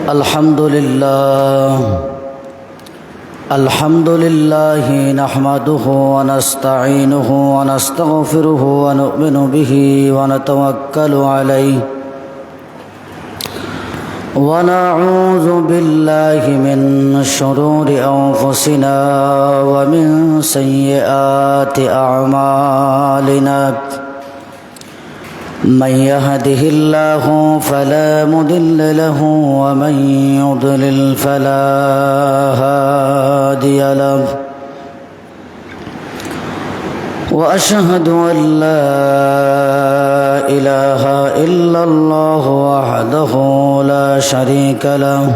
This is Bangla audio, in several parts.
الحمد لله نحمده ونستعينه ونستغفره ونؤمن به ونتوكل عليه ونعوذ بالله من شرور أنفسنا ومن سيئات أعمالنا من يهده الله فلا مضل له ومن يضلل فلا هادي له وأشهد أن لا إله إلا الله وحده لا شريك له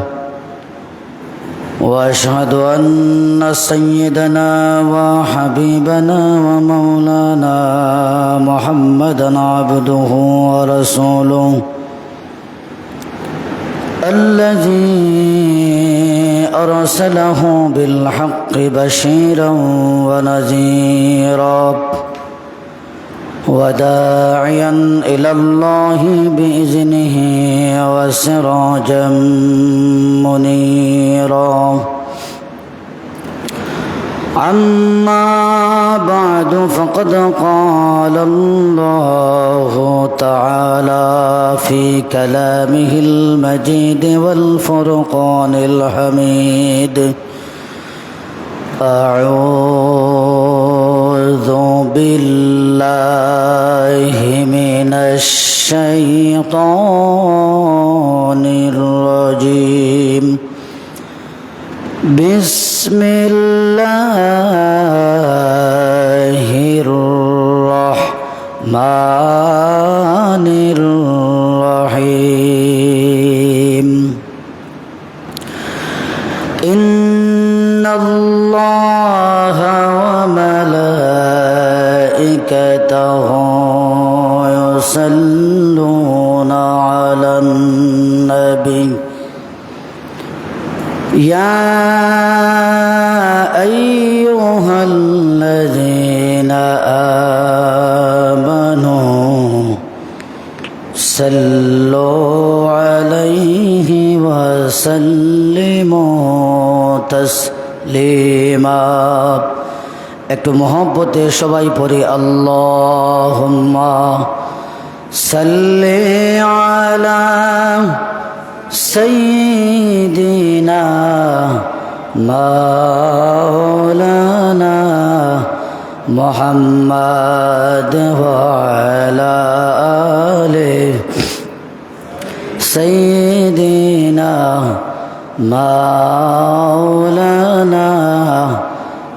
وأشهد أن سيدنا وحبيبنا ومولانا محمدا عبده ورسوله الذي أرسله بالحق بشيرا ونذيرا وداعيا إلى الله بإذنه وسراجا منيرا أما بعد فقد قال الله تعالى في كلامه المجيد والفرقان الحميد أعوذ بالله من الشيطان الرجيم بسم الله الرحمن الرحيم إن الله وملائكته يصلون على النبي يا أيها الذين آمنوا صلوا عليه وسلموا تسليما একটু মহব্বতে সবাই পড়ি আল্লাহুম্মা সাল্লি আলা سيدنا مولانا محمد وعلى آله سيدنا مولانا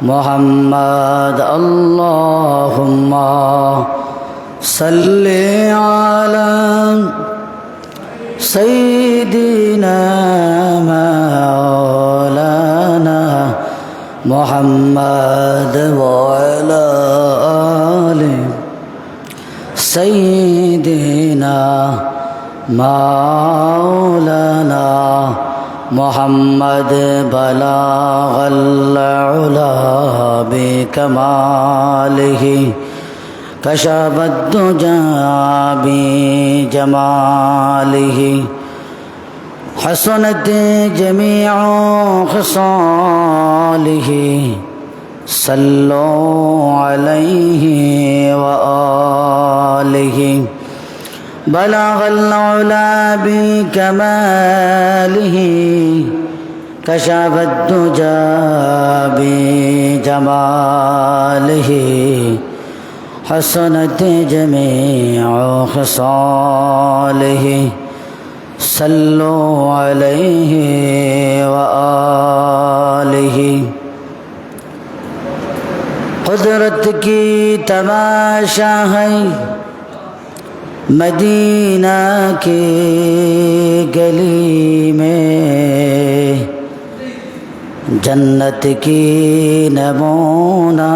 محمد اللهم صل على سيدنا مولانا محمد وعلى آله سيدنا مولانا محمد بلغ العلا بكماله كشف الدجى بجماله حسنت جميع خصاله صلوا عليه وآله بلغ العلا بكماله كشف الدجى بجماله حسنت جميع خصاله صلوا عليه وآله قدرت کی تماشا ہے مدینہ کی گلی میں جنت کی نمونہ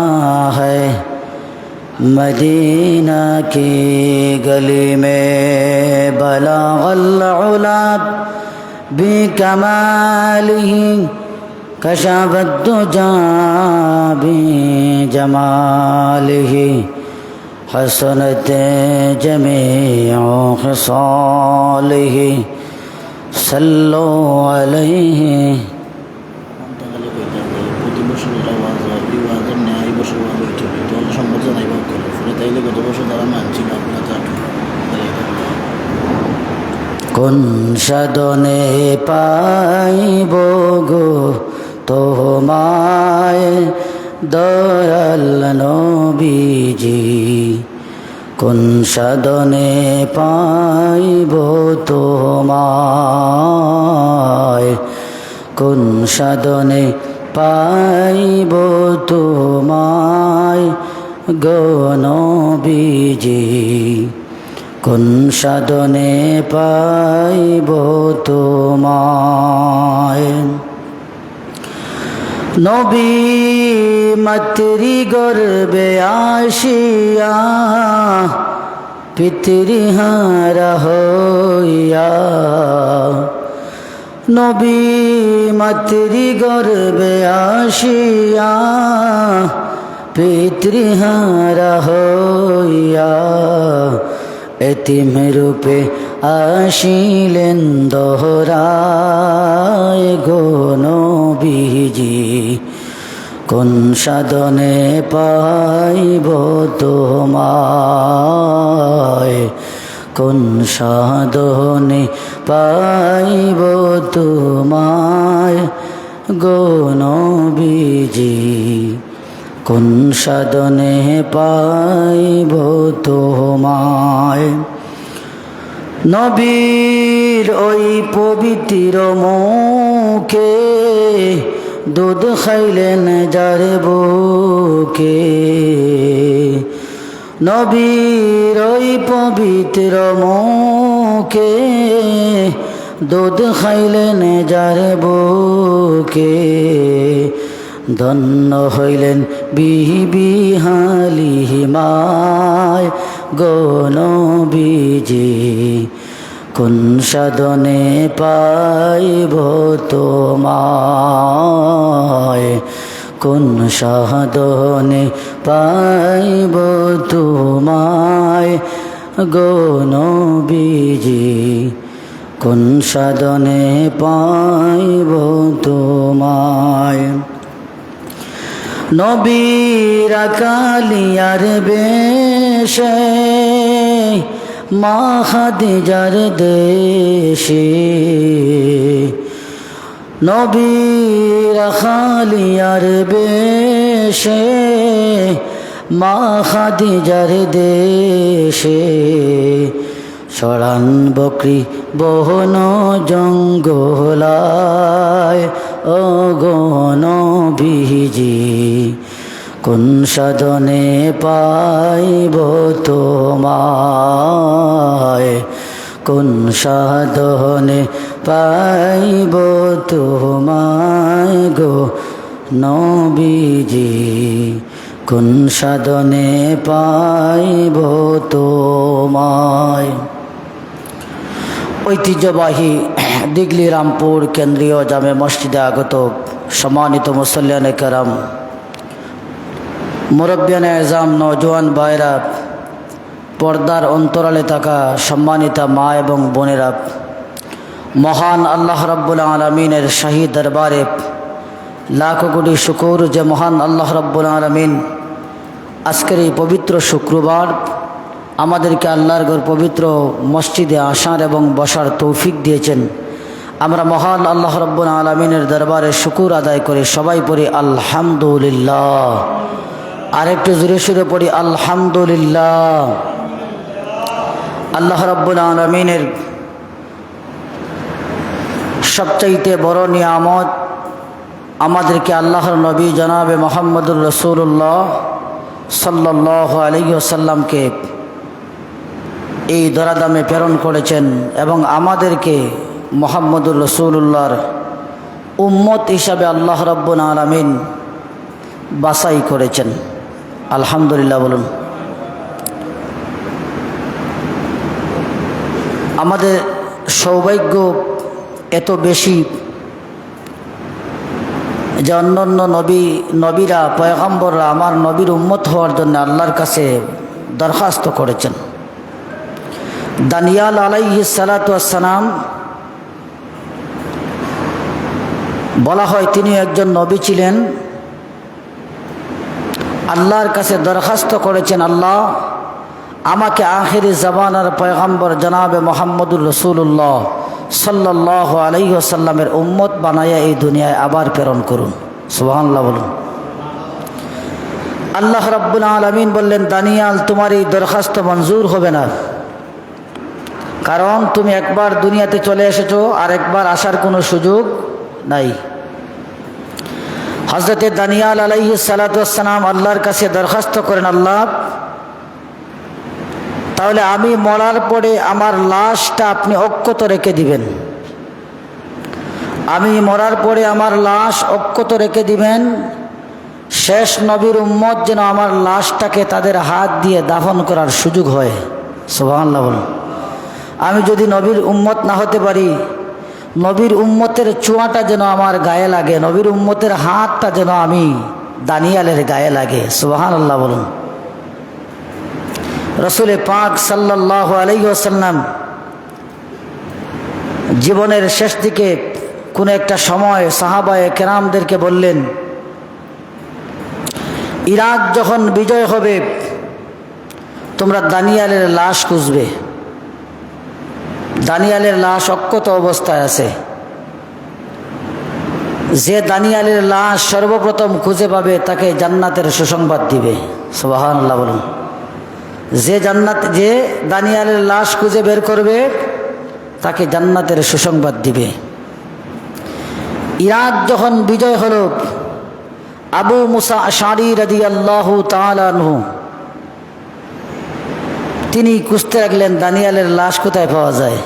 ہے مدینہ کی گلی میں بلغ العلا بکمالہ کشف الدجى بجماله حسنت جميع خصاله صلوا عليه প্রতি বছরের আওয়াজ হয় এই ওয়াজের নেয় এই বছর ওয়াজ হইতে হবে তো সম্মত জানাই ভাগ করে ফলে তাইলে গত বছর তারা মানছিল আপনার চাটু কোন সাধনে পাইব গো তোমায় দয়াল নবীজি কোন সাধনে পাইব তোমায় কোন সাধনে পাইব তোমায় গো নবীজি কোন সাধনে পাইব তোমায় নবী মাতৃ গর্বে আসিয়া পিতৃহারা হইয়া নবী মাতৃ গর্বে আসিয়া পিতৃহারা হইয়া এতিম রূপে আসিলেন দোহরায় গো নবীজি কোন সাধনে পাইব তোমায় কোন সাধনে পাইব তোমায় গো নবীজি কোন সাধনে পাইব তোমায় নবীর ওই পবিত্র মুখে দুধ খাইলেন যার বুকে নবীর ওই পবিত্র মুখে দুধ খাইলেন যার বুকে ধন্য হইলেন বিবি হালিমায় গো নবীজি কোন সাধনে পাইব তোমায় কোন সাধনে পাইব তোমায় গো নবীজি কোন সাধনে পাইব তোমায় নবীর কালিয়ার বেশে মা খাদিজার দেশে নবীর কালিয়ার বেশে মা খাদিজার দেশে ছড়ান বকরি বহন জঙ্গলায় ও গো নবীজি কোন সাধনে পাইব তোমায় কোন সাধনে পাইব তোমায় গো নবীজি কোন সাধনে পাইব তোমায় ঐতিহ্যবাহী দিগলি রামপুর কেন্দ্রীয় জামে মসজিদে আগত সম্মানিত মুসল্লিয়ানে কেরাম মুরব্বিয়ানে আজম নওজোয়ান ভাইরা পর্দার অন্তরালে থাকা সম্মানিতা মা এবং বোনেরা মহান আল্লাহ রাব্বুল আলামিনের শাহী দরবারে লাখো কোটি শুকর যে মহান আল্লাহ রাব্বুল আলামিন আজকের এই পবিত্র শুক্রবার আমাদেরকে আল্লাহর ঘর পবিত্র মসজিদে আসার এবং বসার তৌফিক দিয়েছেন। আমরা মহান আল্লাহ রাব্বুল আলামিনের দরবারে শুকর আদায় করে সবাই পড়ি আলহামদুলিল্লাহ। আরেকটু জোরে সুরে পড়ি আলহামদুলিল্লাহ। আল্লাহ রাব্বুল আলামিনের সবচাইতে বড় নিয়ামত আমাদেরকে আল্লাহর নবী জনাবে মুহাম্মদুর রাসূলুল্লাহ সাল্লাল্লাহু আলাইহি ওয়াসাল্লামকে এই দরাদামে প্রেরণ করেছেন এবং আমাদেরকে মুহাম্মদুর রাসূলুল্লাহর উম্মত হিসাবে আল্লাহ রাব্বুল আলামিন বাছাই করেছেন। আলহামদুলিল্লাহ বলুন। আমাদের সৌভাগ্য এত বেশি যে অন্যান্য নবীরা পয়গম্বররা আমার নবীর উম্মত হওয়ার জন্য আল্লাহর কাছে দরখাস্ত করেছেন। দানিয়াল আলাইহিস সালাতু ওয়াস সালাম বলা হয় তিনি একজন নবী ছিলেন। আল্লাহর কাছে দরখাস্ত করেছেন, আল্লাহ আমাকে আখিরি জামানার পয়গম্বর জনাবে মোহাম্মদুর রসুল্লাহ সাল্লাল্লাহু আলাইহি ওয়াসাল্লামের উম্মত বানাইয়া এই দুনিয়ায় আবার প্রেরণ করুন। সুবহানাল্লাহ বলুন। আল্লাহ রাব্বুল আলামিন বললেন, দানিয়াল তোমার এই দরখাস্ত মঞ্জুর হবে না, কারণ তুমি একবার দুনিয়াতে চলে এসেছো, আর একবার আসার কোনো সুযোগ নাই। হযরতে দানিয়াল আলাইহিস সালাতু ওয়াস সালাম আল্লাহর কাছে দরখাস্ত করেন, আল্লাহ তাহলে আমি মরার পরে আমার লাশটা আপনি অক্ষত রেখে দিবেন, আমি মরার পরে আমার লাশ অক্ষত রেখে দিবেন, শেষ নবীর উম্মত যেন আমার লাশটাকে তাদের হাত দিয়ে দাফন করার সুযোগ হয়। সুবহানাল্লাহ বলুন। আমি যদি নবীর উম্মত না হতে পারি, নবীর উম্মতের চুয়াটা যেন আমার গায়ে লাগে, নবীর উম্মতের হাতটা যেন আমি দানিয়ালের গায়ে লাগে। সুবহানাল্লাহ বলুন। রসুল পাক সাল্লাল্লাহু আলাইহি ওয়াসাল্লাম জীবনের শেষ দিকে কোনো একটা সময় সাহাবায়ে কেরামদেরকে বললেন, ইরাক যখন বিজয় হবে তোমরা দানিয়ালের লাশ খুঁজবে। দানিয়ালের লাশ অক্ষত অবস্থায় আছে। যে দানিয়ালের লাশ সর্বপ্রথম খুঁজে পাবে তাকে জান্নাতের সুসংবাদ দিবে। সুবহানাল্লাহ বলুন। যে দানিয়ালের লাশ খুঁজে বের করবে তাকে জান্নাতের সুসংবাদ দিবে। ইরাক যখন বিজয় হলো, আবু মুসা আশআরী রাদিয়াল্লাহু তাআলা আনহু তিনি খুঁজতে লাগলেন দানিয়ালের লাশ কোথায় পাওয়া যায়।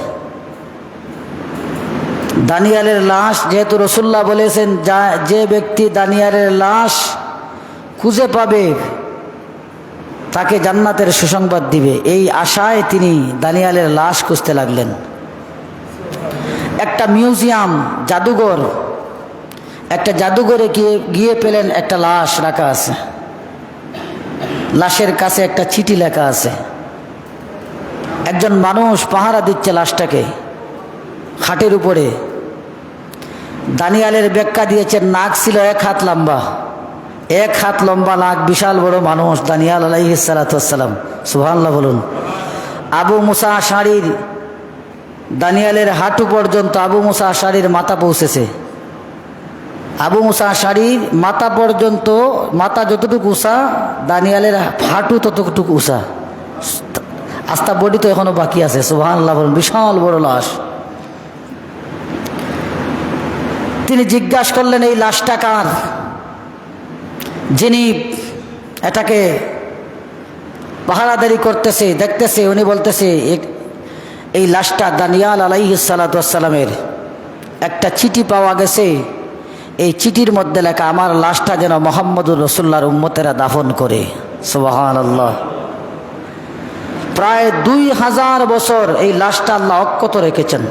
দানিয়ালের লাশ যেহেতু রাসূলুল্লাহ বলেছেন, যে ব্যক্তি দানিয়ালের লাশ খুঁজে পাবে তাকে জান্নাতের সুসংবাদ দিবে, এই আশায় তিনি দানিয়ালের লাশ খুঁজতে লাগলেন। একটা মিউজিয়াম, জাদুঘর, একটা জাদুঘরে গিয়ে পেলেন একটা লাশ রাখা আছে। লাশের কাছে একটা চিঠি লেখা আছে। একজন মানুষ পাহারা দিচ্ছে লাশটাকে খাটের উপরে। দানিয়ালের ব্যাখ্যা দিয়েছেন, নাক ছিল 1 হাত লম্বা, 1 হাত লম্বা নাক, বিশাল বড় মানুষ দানিয়াল আলাইহিস সালাতু ওয়াস সালাম। সুবহানাল্লাহ বলুন। আবু মুসা আশআরীর দানিয়ালের হাঁটু পর্যন্ত আবু মুসা আশআরীর মাথা পৌঁছেছে। আবু মুসা আশআরীর মাথা পর্যন্ত, মাথা যতটুকু উঁচা দানিয়ালের হাঁটু ততটুকু উঁচা, আস্তা বডি তো এখনো বাকি আছে। সুবহানাল্লাহ বলুন। বিশাল বড় লাশ। তিনি জিজ্ঞাসা করলেন, এই লাশটা কার? যিনি এটাকে পাহারাদারি করতেছে, দেখতেছে, উনি বলতেছে এই লাশটা দানিয়াল আলাইহিস সালাতু ওয়াস সালামের। একটা চিঠি পাওয়া গেছে, এই চিঠির মধ্যে লেখা আমার লাশটা যেন মুহাম্মদুর রাসূলুল্লাহর উম্মতেরা দাফন করে। সুবহানাল্লাহ। প্রায় 2000 বছর এই লাশটা আল্লাহ অক্ষত রেখেছেন।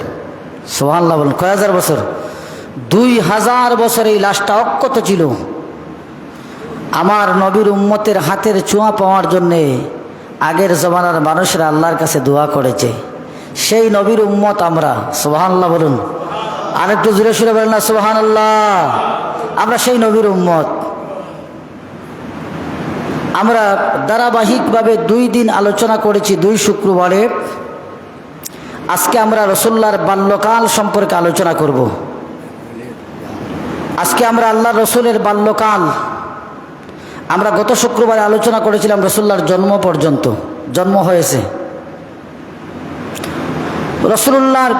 সুবহানাল্লাহ বলুন। কয় হাজার বছর? 2000 বছর এই লাশটা অক্ষত ছিল। আমার নবীর উম্মতের হাতের ছোঁয়া পাওয়ার জন্যে আগের জমানার মানুষরা আল্লাহর কাছে দোয়া করেছে। সেই নবীর উম্মত আমরা। সুবহানাল্লাহ বলুন। আরেকটু জোরে সুরে বলেন না সুবহানাল্লাহ। আমরা সেই নবীর উম্মত। আমরা ধারাবাহিকভাবে 2 দিন আলোচনা করেছি, 2 শুক্রবারে। আজকে আমরা রাসূলুল্লাহর বাল্যকাল সম্পর্কে আলোচনা করব। আজকে আমরা আল্লাহ রসুলের বাল্যকাল, আমরা গত শুক্রবারে আলোচনা করেছিলাম রাসূলুল্লাহর জন্ম পর্যন্ত, জন্ম হয়েছে। রাসূলুল্লাহর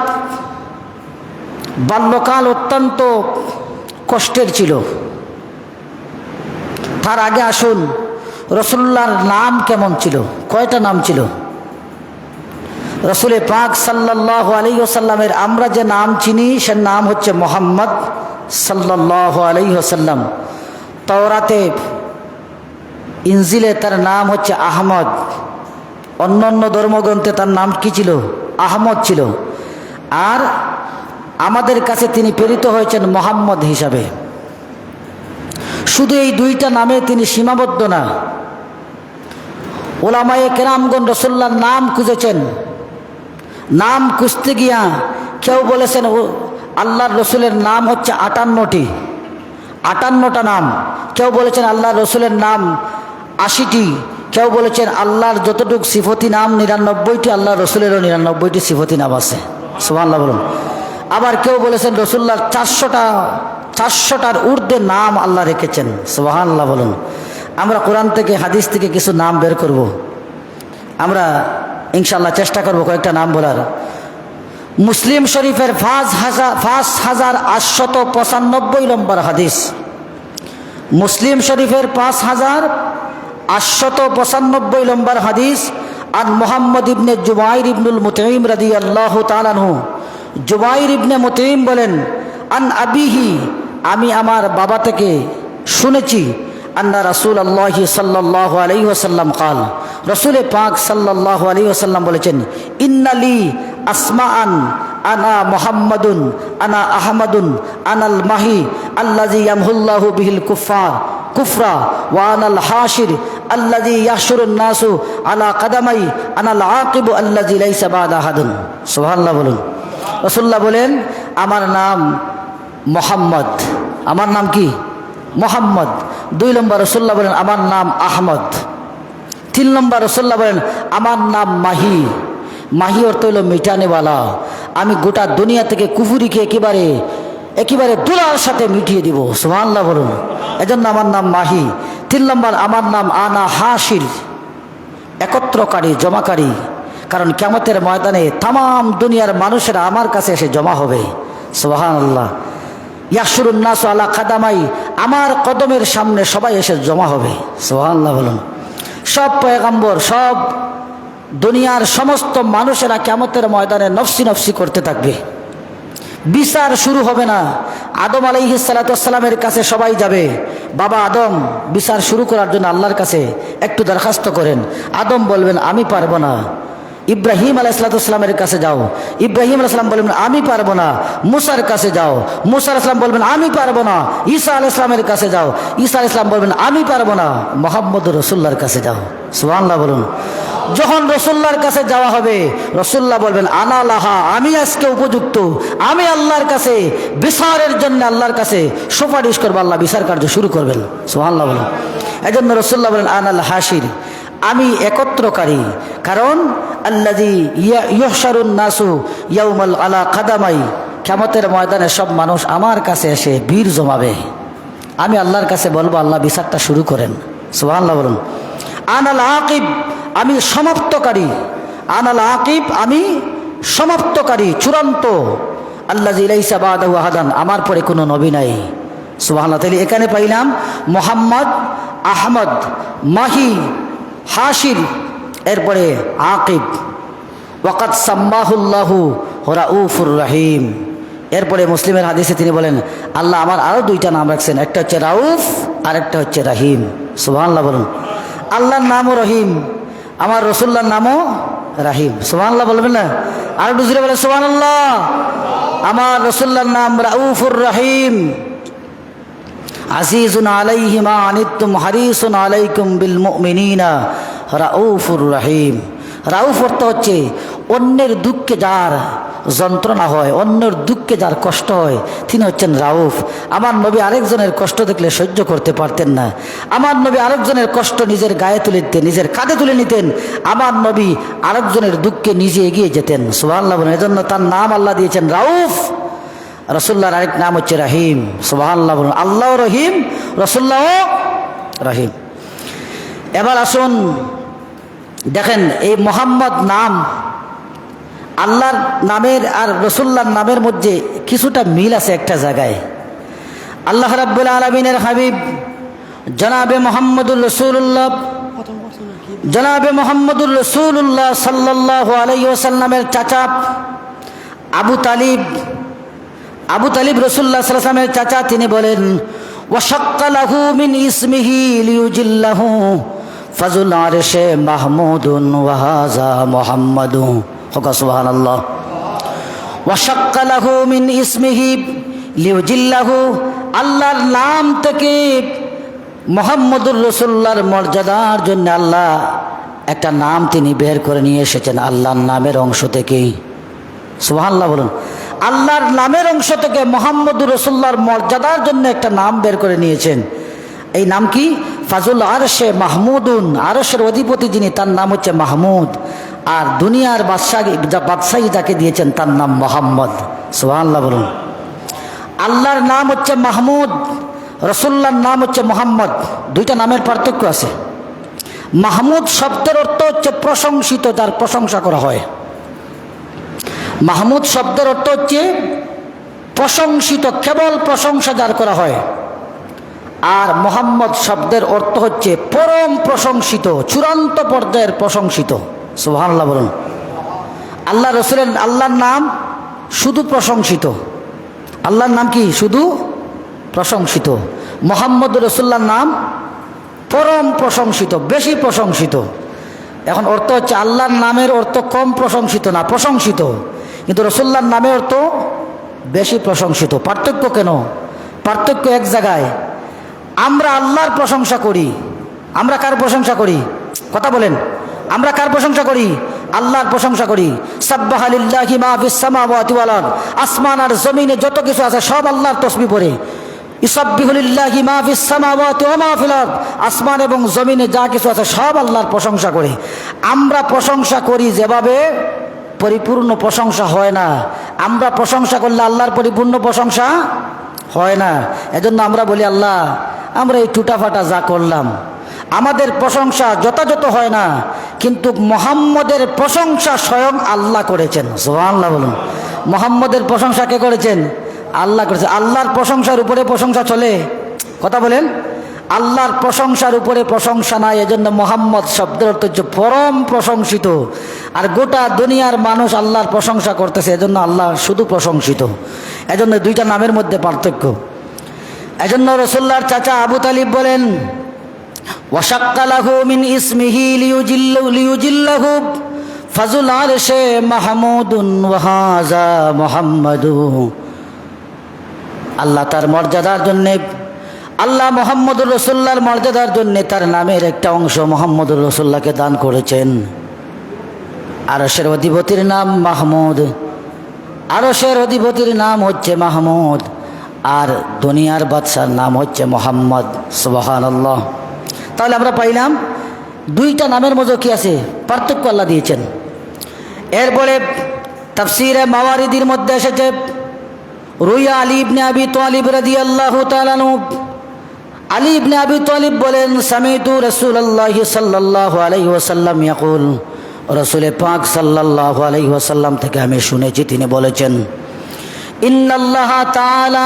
বাল্যকাল অত্যন্ত কষ্টের ছিল। তার আগে আসুন, রাসূলুল্লাহর নাম কেমন ছিল? কয়টা নাম ছিল? রাসূল পাক সাল্লাল্লাহু আলাইহি ওয়াসাল্লামের আমরা যে নাম চিনি সে নাম হচ্ছে মুহাম্মদ সাল্লাল্লাহু আলাইহি ওয়াসাল্লাম। তাওরাতে, ইনজিলে তার নাম হচ্ছে আহমদ। অন্যান্য ধর্মগ্রন্থে তার নাম কি ছিল? আহমদ ছিল। আর আমাদের কাছে তিনি প্রেরিত হয়েছেন মুহাম্মদ হিসাবে। শুধু এই 2টা নামে তিনি সীমাবদ্ধ না। ওলামায়ে কেরামগণ রাসূলুল্লাহর নাম খুঁজেছেন। নাম খুঁজতে গিয়া কেউ বলেছেন আল্লাহর রসুলের নাম হচ্ছে 58টি, 58টা নাম। কেউ বলেছেন আল্লাহর রসুলের নাম 80টি, কেউ বলেছেন আল্লাহর যতটুকু সিফতি নাম 99টি, আল্লাহর রসুলেরও 99টি সিফতি নাম আছে। সুবহানাল্লাহ বলুন। আবার কেউ বলেছেন রসুল্লাহর 400টার ঊর্ধ্বে নাম আল্লাহ রেখেছেন। সুবহানাল্লাহ বলুন। আমরা কোরআন থেকে হাদিস থেকে কিছু নাম বের করব, আমরা ইনশাআল্লাহ চেষ্টা করব কয়েকটা নাম বলার। মুসলিম শরীফের 5895 নম্বর হাদিস, মুসলিম শরীফের 5895 নম্বর হাদিস। আর মোহাম্মদ ইবনে জুবাইর ইবনুল মুতঈম রাদিয়াল্লাহু তাআলা আনহু, জুবাইর ইবনে মুতঈম বলেন, আন আবিহি, আমি আমার বাবা থেকে শুনেছি, আন্না রাসূলুল্লাহ সাল্লাল্লাহু আলাইহি ওয়াসাল্লাম কাল, রসুল পাক সাল্লাল্লাহু আলাইহি ওয়াসাল্লাম বলেছেন, ইন্নালি আসমাআন আনা মুহাম্মাদুন আনা আহমাদুন আনাল মাহি আল্লাযী ইয়ামহুল্লাহু বিহিল কুফরা ওয়া আনাল হাশির আল্লাযী ইয়াহশুরুন নাসু আলা কাদামাই আনাল আকিবু আল্লাযী লাইসা বা'দা আহাদুন। সুবহানাল্লাহ বলুন। রাসূলুল্লাহ বলেন, আমার নাম মুহাম্মদ। আমার নাম কি? মুহাম্মদ। 2 নম্বর রাসূলুল্লাহ বলেন, আমার নাম আহমদ। 3 নম্বর রাসূলুল্লাহ বলেন, আমার নাম মাহি। মাহি অর্থ হইল মিটানেওয়ালা। আমি গোটা দুনিয়া থেকে কুফুরিকে একেবারে দুলার সাথে মিটিয়ে দিব। সুবহানাল্লাহ বলুন। এজন্য আমার নাম মাহি। 3 নম্বর, আমার নাম আনা হাসির, একত্রকারী, জমাকারী। কারণ কিয়ামতের ময়দানে তাম দুনিয়ার মানুষেরা আমার কাছে এসে জমা হবে। সুবহানাল্লাহ। ইয়াহশুরুন নাসু আলা কাদামাই, আমার কদমের সামনে সবাই এসে জমা হবে। সুবহানাল্লাহ বলুন। সব পয়গম্বর, সব দুনিয়ার সমস্ত মানুষেরা কিয়ামতের ময়দানে নফসি নফসি করতে থাকবে। বিচার শুরু হবে না। আদম আলাইহিস সালাতু ওয়াস সালামের কাছে সবাই যাবে, বাবা আদম, বিচার শুরু করার জন্য আল্লাহর কাছে একটু দরখাস্ত করেন। আদম বলবেন, আমি পারবো না। ইব্রাহিম আলাইহিসসালামের কাছে যাও, ইব্রাহিম আলাইহিসসালাম বলবেন, আমি পারবো না। মুসার কাছে যাও, মুসা আলাইহিসসালাম বলবেন, আমি পারবো না। ঈসা আলাইহিসসালামের কাছে যাও, ঈসা আলাইহিসসালাম বলবেন, আমি পারবো না। মুহাম্মদুর রাসূলুল্লাহর কাছে যাও। সুবহানাল্লাহ বলুন। যখন রাসূলুল্লাহর কাছে যাওয়া হবে, রাসূলুল্লাহ বলবেন, আনা লাহা, আমি আজকে উপযুক্ত, আমি আল্লাহর কাছে বিচারের জন্য আল্লাহর কাছে সুপারিশ করবো। আল্লাহ বিচার কার্য শুরু করবেন। সুবহানাল্লাহ বলুন। এজন্য রাসূলুল্লাহ বলেন, আনাল হাসির, আমি একত্রকারী। কারণ আল্লাযী ইউহশারুন নাসু ইয়াউমাল আলা কাদামাই, কিয়ামতের ময়দানে সব মানুষ আমার কাছে এসে ভিড় জমাবে। আমি আল্লাহর কাছে বলবো, আল্লাহ বিচারটা শুরু করেন। সুবহানাল্লাহ বলুন। আনাল আকিব, আমি সমাপ্তকারী। আনাল আকিব, আমি সমাপ্তকারী, চূড়ান্ত। আল্লাযী লাইসা বা'দাহু আহাদান, আমার পরে কোনো নবী নাই। সুবহানাল্লাহ। তাহলে এখানে পাইলাম মুহাম্মদ, আহমদ, মাহি, হাশির, এরপরে আকিব। ওয়াকাদ সাম্মাহুল্লাহু রাউফুর রহিম। এরপরে মুসলিমের হাদিসে তিনি বলেন, আল্লাহ আমার আরও 2টা নাম রাখছেন, একটা হচ্ছে রাউফ আর একটা হচ্ছে রহিম। সুবহানাল্লাহ বলুন। আল্লাহর নামও রহিম, আমার রাসূলুল্লাহর নামও রাহিম। সুবহানাল্লাহ বলবেন না? আর একটু জোরে বলে সুবহানাল্লাহ। আমার রাসূলুল্লাহর নাম রাউফুর রহিম। আজিজুন আলাইহি মা আনিতুম হারিসুন আলাইকুম বিল মুমিনিনা রাউফুর রহিম। রাউফ অর্থ হচ্ছে অন্যের দুঃখে যার যন্ত্রণা হয়, অন্যের দুঃখে যার কষ্ট হয়, তিনি হচ্ছেন রাউফ। আমার নবী আরেকজনের কষ্ট দেখলে সহ্য করতে পারতেন না। আমার নবী আরেকজনের কষ্ট নিজের গায়ে তুলে দিতেন, নিজের কাঁধে তুলে নিতেন। আমার নবী আরেকজনের দুঃখে নিজে এগিয়ে যেতেন। সুবহানাল্লাহ বলেন। এজন্য তার নাম আল্লাহ দিয়েছেন রাউফ। রাসূলুল্লাহর আরেক নাম হচ্ছে রহিম। সুবহানাল্লাহ বলুন। আল্লাহ রহিম, রাসূলুল্লাহ রহিম। এবার আসুন দেখেন, এই মোহাম্মদ নাম, আল্লাহর নামের আর রাসূলুল্লাহর নামের মধ্যে কিছুটা মিল আছে একটা জায়গায়। আল্লাহ রাব্বুল আলামিনের হাবিব জনাবে মুহাম্মদুর রাসূলুল্লাহ, জনাবে মুহাম্মদুর রাসূলুল্লাহ সাল্লাল্লাহু আলাইহি ওয়াসাল্লামের চাচা আবু তালিব, আবু তালিব রাসূলুল্লাহ সাল্লাল্লাহু আলাইহি ওয়াসাল্লামের চাচা, তিনি বলেন, ওয়াশাক্কা লাহু মিন ইসমিহি লিইউজিল্লাহু ফাজুল আরশে মাহমুদুন ওয়া হাযা মুহাম্মাদু। সুবহানাল্লাহ। ওয়াশাক্কা লাহু মিন ইসমিহি লিইউজিল্লাহু, আল্লাহর নাম থেকে মুহাম্মদুর রাসূলুল্লাহর মর্যাদার জন্য আল্লাহ একটা নাম তিনি বের করে নিয়ে এসেছেন আল্লাহর নামের অংশ থেকেই। সুবহানাল্লাহ বলুন। আল্লাহর নামের অংশ থেকে মুহাম্মদুর রাসূলুল্লাহর মর্যাদার জন্য একটা নাম বের করে নিয়েছেন। এই নাম কি? ফাজুল আরশে মাহমুদুন, আরশের অধিপতি যিনি তার নাম হচ্ছে মাহমুদ, আর দুনিয়ার বাদশাহী যাকে দিয়েছেন তার নাম মোহাম্মদ। সুবহানাল্লাহ বলুন। আল্লাহর নাম হচ্ছে মাহমুদ, রাসূলুল্লাহর নাম হচ্ছে মোহাম্মদ, দুইটা নামের পার্থক্য আছে। মাহমুদ শব্দের অর্থ হচ্ছে প্রশংসিত, যার প্রশংসা করা হয়। মাহমুদ শব্দের অর্থ হচ্ছে প্রশংসিত, কেবল প্রশংসা যার করা হয়। আর মোহাম্মদ শব্দের অর্থ হচ্ছে পরম প্রশংসিত, চূড়ান্ত পর্যায়ের প্রশংসিত। সুবহানাল্লাহ বলুন। আল্লাহ রসুলের আল্লাহর নাম শুধু প্রশংসিত। আল্লাহর নাম কি? শুধু প্রশংসিত। মোহাম্মদ রসুল্লাহর নাম পরম প্রশংসিত, বেশি প্রশংসিত। এখন অর্থ হচ্ছে আল্লাহর নামের অর্থ কম প্রশংসিত না, প্রশংসিত, কিন্তু রসুল্লাহর নামের অর্থ বেশি প্রশংসিত। পার্থক্য কেন? পার্থক্য এক জায়গায়। আমরা আল্লাহর প্রশংসা করি। আমরা কার প্রশংসা করি? কথা বলেন। আমরা কার প্রশংসা করি? আল্লাহর প্রশংসা করি। সাব্বাহা লিল্লাহি মা ফিস সামাওয়াতি ওয়াল আরদ, আসমান আর জমিনে যত কিছু আছে সব আল্লাহর তাসবিহ পড়ে। ইসাব্বিহু লিল্লাহি মা ফিস সামাওয়াতি ওয়া মা ফিল আরদ, আসমান এবং জমিনে যা কিছু আছে সব আল্লাহর প্রশংসা করে। আমরা প্রশংসা করি যেভাবে পরিপূর্ণ প্রশংসা হয় না। আমরা প্রশংসা করলে আল্লাহর পরিপূর্ণ প্রশংসা হয় না। এজন্য আমরা বলি, আল্লাহ আমরা এই টুটাফাটা যা করলাম, আমাদের প্রশংসা যথাযথ হয় না, কিন্তু মুহাম্মদের প্রশংসা স্বয়ং আল্লাহ করেছেন। সুবহানাল্লাহ বলুন। মুহাম্মদের প্রশংসা কে করেছেন? আল্লাহ করেছেন। আল্লাহর প্রশংসার উপরে প্রশংসা চলে? কথা বলেন। আল্লাহর প্রশংসার উপরে প্রশংসা নাই। এজন্য মুহাম্মদ শব্দের অর্থ হচ্ছে পরম প্রশংসিত। আর গোটা দুনিয়ার মানুষ আল্লাহর প্রশংসা করতেছে, এজন্য আল্লাহ শুধু প্রশংসিত। এজন্য দুইটা নামের মধ্যে পার্থক্য। এজন্য রাসূলুল্লাহর চাচা আবু তালিব বলেন, ওয়াশাক্কা লাহু মিন ইসমিহি লিয়ুজিল্লাহু ফাজুল আরশে মাহমুদুন ওয়া হাযা মুহাম্মাদু। আল্লাহ তার মর্যাদার জন্যে, আল্লাহ মুহাম্মদুর রাসূলুল্লাহর মর্যাদার জন্যে তার নামের একটা অংশ মুহাম্মদুর রাসূলুল্লাহকে দান করেছেন। আরশের অধিপতির নাম মাহমুদ, আরশের অধিপতির নাম হচ্ছে মাহমুদ, আর দুনিয়ার বাদশার নাম হচ্ছে মোহাম্মদ। সুবহানাল্লাহ। তাহলে আমরা পাইলাম দুইটা নামের মধ্যে কি আছে? পার্থক্য আল্লাহ দিয়েছেন। এরপরে তাফসীরে মাওয়ারিদির মধ্যে এসেছে, রুইয়া আলী ইবনে আবি তালিব রাদিয়াল্লাহু তাআলা আনহু, আলী ইবনে আবি তালিব বলেন, সামিতু রাসূলুল্লাহি সাল্লাল্লাহু আলাইহি ওয়াসাল্লাম ইয়াকুল, রাসূল পাক সাল্লাল্লাহু আলাইহি ওয়াসাল্লাম থেকে আমি শুনেছি তিনি বলেছেন, ইন্নাল্লাহ তাআলা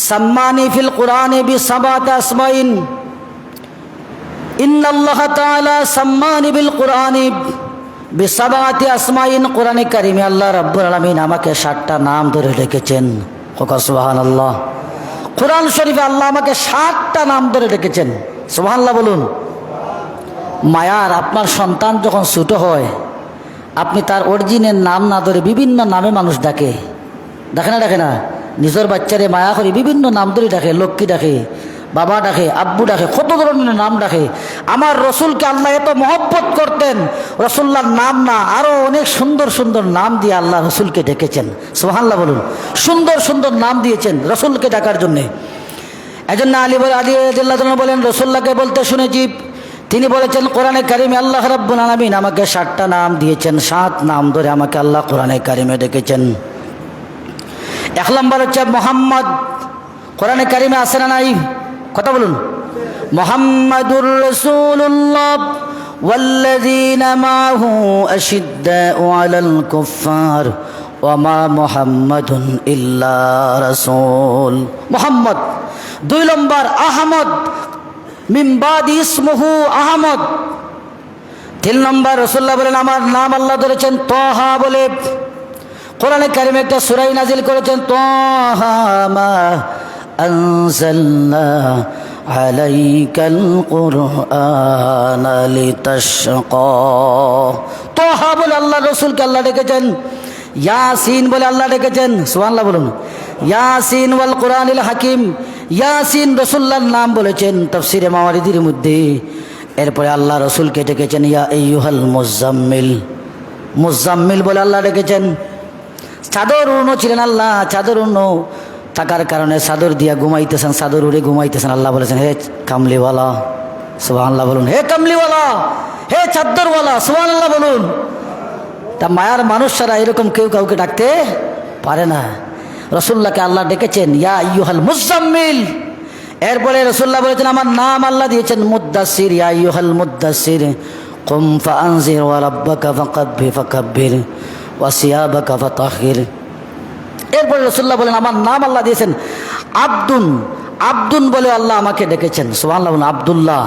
সাম্মানি ফিল কুরআনি বিসাবাতি আসমাইন, ইন্নাল্লাহ তাআলা সাম্মানি বিল কুরআনি বিসাবাতি আসমাইন। কোরআনে কারিমে আল্লাহ রাব্বুল আলামিন আমাকে 7টা নাম ধরে রেখেছেন। সুবহানাল্লাহ। কোরআন শরীফে আল্লাহ আমাকে 7টা নাম ধরে রেখেছেন। সুবহানাল্লাহ বলুন। মায়ার আপনার সন্তান যখন ছোট হয়, আপনি তার অরিজিনের নাম না ধরে বিভিন্ন নামে মানুষ ডাকে, ডাকে না? ডাকে না? নিজের বাচ্চারে মায়া করে বিভিন্ন নাম ধরে ডাকে, লক্ষ্মী ডাকে, বাবা ডাকে, আব্বু ডাকে, কত ধরনের নাম ডাকে। আমার রসুলকে আল্লাহ এত মহব্বত করতেন, রসুল্লাহর নাম না আরও অনেক সুন্দর সুন্দর নাম দিয়ে আল্লাহ রসুলকে ডেকেছেন। সুবহানাল্লাহ বলুন। সুন্দর সুন্দর নাম দিয়েছেন রসুলকে ডাকার জন্যে। এজন্য আলী রাদিয়াল্লাহু তাআলা বলেন, রসুল্লাহকে বলতে শুনেছি, তিনি বলেছেন কোরআনে কারিমে আল্লাহ রাব্বুল আলামিন আমাকে 7টা নাম দিয়েছেন, 7 নাম ধরে আমাকে আল্লাহ কোরআনে কারিমে ডেকেছেন। 1 নম্বর হচ্ছে মোহাম্মদ। কোরআনে কারিমে আছে না নাই? কথা বলুন। মুহাম্মাদুর রাসূলুল্লাহ ওয়াল্লাযীনা মাআহু আশিদ্দাউ আলাল কুফফার ওয়া মা মুহাম্মাদুন ইল্লা রাসূল। মুহাম্মদ। 2 নম্বর আহমদ, মিন বাদি ইসমুহু আহমদ। 3 নম্বর রাসূলুল্লাহ বলেন আমার নাম আল্লাহ ধরেছেন তাহা বলে। কোরআনে কারিমে একটা সূরা নাজিল করেছেন, তাহা মা আনজালনা আলাইকাল কুরআনা লিতাশকা। তাহা বলে আল্লাহ রসুলকে আল্লাহ ডেকেছেন। ইয়াসিন বলে আল্লাহ ডেকেছেন। সুবহানাল্লাহ বলুন। ইয়াসিন ওয়াল কুরআনিল হাকিম। ইয়াসিন রসুল্লাহর নাম বলেছেন তাফসীরে মাওয়ারিদির মধ্যে। এরপরে আল্লাহ রসুলকে ডেকেছেন ইয়া আইয়ুহাল মুজাম্মিল। মুজাম্মিল বলে আল্লাহ ডেকেছেন। চাদর উড়নো ছিলেন আল্লাহ, চাদর উড়নো থাকার কারণে চাদর দিয়া ঘুমাইতেছেন, চাদর উড়ে ঘুমাইতেছেন। আল্লাহ বলেছেন, হে কামলিওয়ালা, সুবহানাল্লাহ বলুন, হে কামলিওয়ালা, হে চাদরওয়ালা, সুবহানাল্লাহ বলুন। তা মায়ার মানুষ ছাড়া এরকম কেউ কাউকে ডাকতে পারে না। রসুল্লাহকে আল্লাহ ডেকেছেন ইয়া আইয়ুহাল মুজাম্মিল। এরপরে রসুল্লাহ বলেছেন, আমার নাম আল্লাহ দিয়েছেন মুদ্দাসির, ইয়া আইয়ুহাল মুদ্দাসির কুম ফাআনজির ওয়া রাব্বাকা ফাকাব্বির ওয়া সিয়াবাকা ফাতাহির। এরপরে রসুল্লাহ বলেন, আমার নাম আল্লাহ দিয়েছেন আব্দুন, আব্দুন বলে আল্লাহ আমাকে ডেকেছেন, সুবহানাল্লাহ বলুন, আব্দুল্লাহ,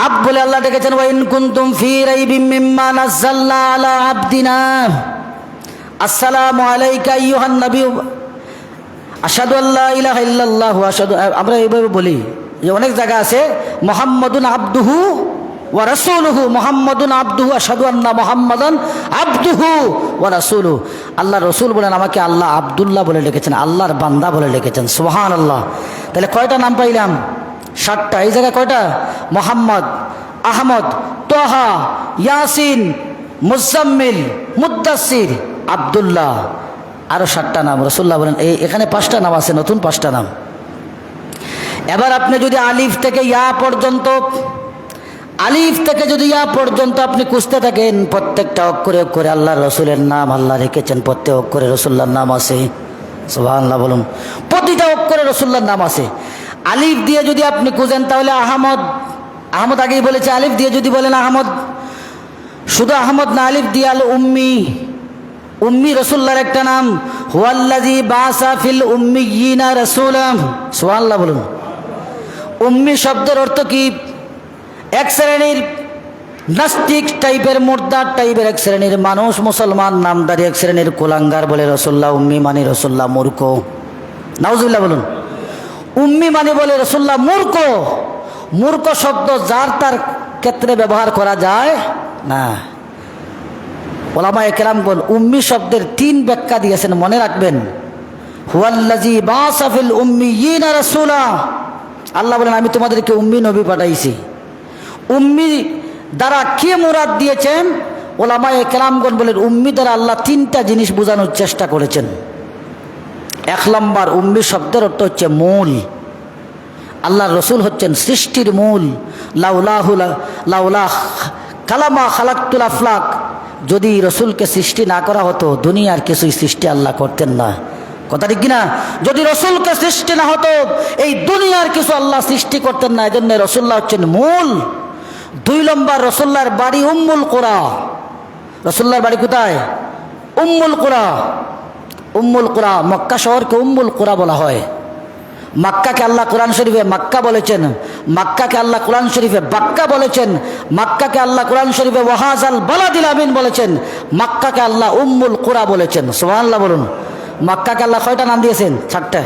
আব বলে আল্লাহ ডেকেছেন। ওয়া ইন কুনতুম ফি রাইবিম মিম্মা নাযালনা আলা আবদিনা আসসালামু আলাইকা আইয়ুহান নবী আশহাদু আল্লা ইলাহা ইল্লাল্লাহ ওয়া আশহাদু, আমরা এইভাবে বলি যে অনেক জায়গা আছে মুহাম্মাদুন আবদুহু ওয়া রাসূলুহু, মুহাম্মাদুন আবদুহু আশহাদু আন্না মুহাম্মাদান আবদুহু ওয়া রাসূলুহু। আল্লাহ রসুল বলেন আমাকে আল্লাহ আব্দুল্লাহ বলে ডেকেছেন, আল্লাহর বান্দা বলে ডেকেছেন, সুবহানাল্লাহ। তাহলে কয়টা নাম পাইলাম? 7টা। এই জায়গায় কয়টা? মোহাম্মদ, আহমদ, তোহা, ইয়াসিন, মুজাম্মিল, মুদ্দাসির, আব্দুল্লাহ, আরো 7টা নাম। রসুল্লাহ বলেন এখানে 5টা নাম আছে, নতুন 5টা নাম। এবার আপনি যদি আলিফ থেকে ইয়া পর্যন্ত, আলিফ থেকে যদি ইয়া পর্যন্ত আপনি খুঁজতে থাকেন, প্রত্যেকটা অক্ষরে অক্ষরে আল্লাহ রসুলের নাম আল্লাহ রেখেছেন, প্রত্যেক অক্ষরে রসুল্লাহর নাম আছে, সুবহানাল্লাহ বলুন, প্রতিটা অক্ষরে রসুল্লাহর নাম আছে। আলিফ দিয়ে যদি আপনি খুঁজেন তাহলে আহমদ, আহমদ আগেই বলেছে, আলিফ দিয়ে যদি বলেন আহমদ, শুধু আহমদ না, আলিফ দিয়ে আল উম্মি, উম্মি রসুল্লাহর একটা নাম। হুয়াল্লাযী বাসা ফিল উম্মিয়িনা রাসূলাম, সুবহানাল্লাহ বলুন। উম্মি শব্দের অর্থ কি? এক শ্রেণীর নাস্তিক টাইপের, মুরতাদ টাইপের এক শ্রেণীর মানুষ, মুসলমান নামদারি এক শ্রেণীর কুলাঙ্গার বলে রসুল্লাহ উম্মি মানে রসুল্লাহ মূর্খ, নাউজুবিল্লাহ বলুন। উম্মি মানে বলে রসুল্লাহ মূর্খ। মূর্খ শব্দ যার তার ক্ষেত্রে ব্যবহার করা যায় না। ওলামায়ে কেরামগণ উম্মি শব্দের 3 ব্যাখ্যা দিয়েছেন, মনে রাখবেন। হুয়াল্লাযী বাসা ফিল উম্মিয়িনা রাসূলা, আল্লাহ বলেন আমি তোমাদেরকে উম্মি নবী পাঠাইছি। উম্মি দ্বারা কে মুরাদ দিয়েছেন? ওলামায়ে কেরামগণ বলেন উম্মি দ্বারা আল্লাহ 3টা জিনিস বোঝানোর চেষ্টা করেছেন। 1 নম্বর, উম্মি শব্দের অর্থ হচ্ছে মূল। আল্লাহ রসুল হচ্ছেন সৃষ্টির মূল। লাউলা কালামা খালাকতুল আফলাক, যদি রসুলকে সৃষ্টি না করা হতো দুনিয়ার কিছুই সৃষ্টি আল্লাহ করতেন না। কথা ঠিক কিনা? যদি রসুলকে সৃষ্টি না হতো এই দুনিয়ার কিছু আল্লাহ সৃষ্টি করতেন না। এজন্য রসুল্লাহ হচ্ছেন মূল। 2 নম্বর, রসুল্লাহর বাড়ি উম্মুল কুরা। রসুল্লাহর বাড়ি কোথায়? উম্মুল কুরা। উম্মুল কুরা, মক্কা শহরকে উম্মুল কুরা বলা হয়। মক্কাকে আল্লাহ কোরআন শরীফে মাক্কা বলেছেন, মক্কাকে আল্লাহ কোরআন শরীফে বাক্কা বলেছেন, মক্কাকে আল্লাহ কোরআন শরীফে ওয়াহাজাল বালাদিল আমিন বলেছেন, মক্কাকে আল্লাহ উম্মুল কুরা বলেছেন, সুবহানাল্লাহ বলুন। মক্কাকে আল্লাহ কয়টা নাম দিয়েছেন? 7টা।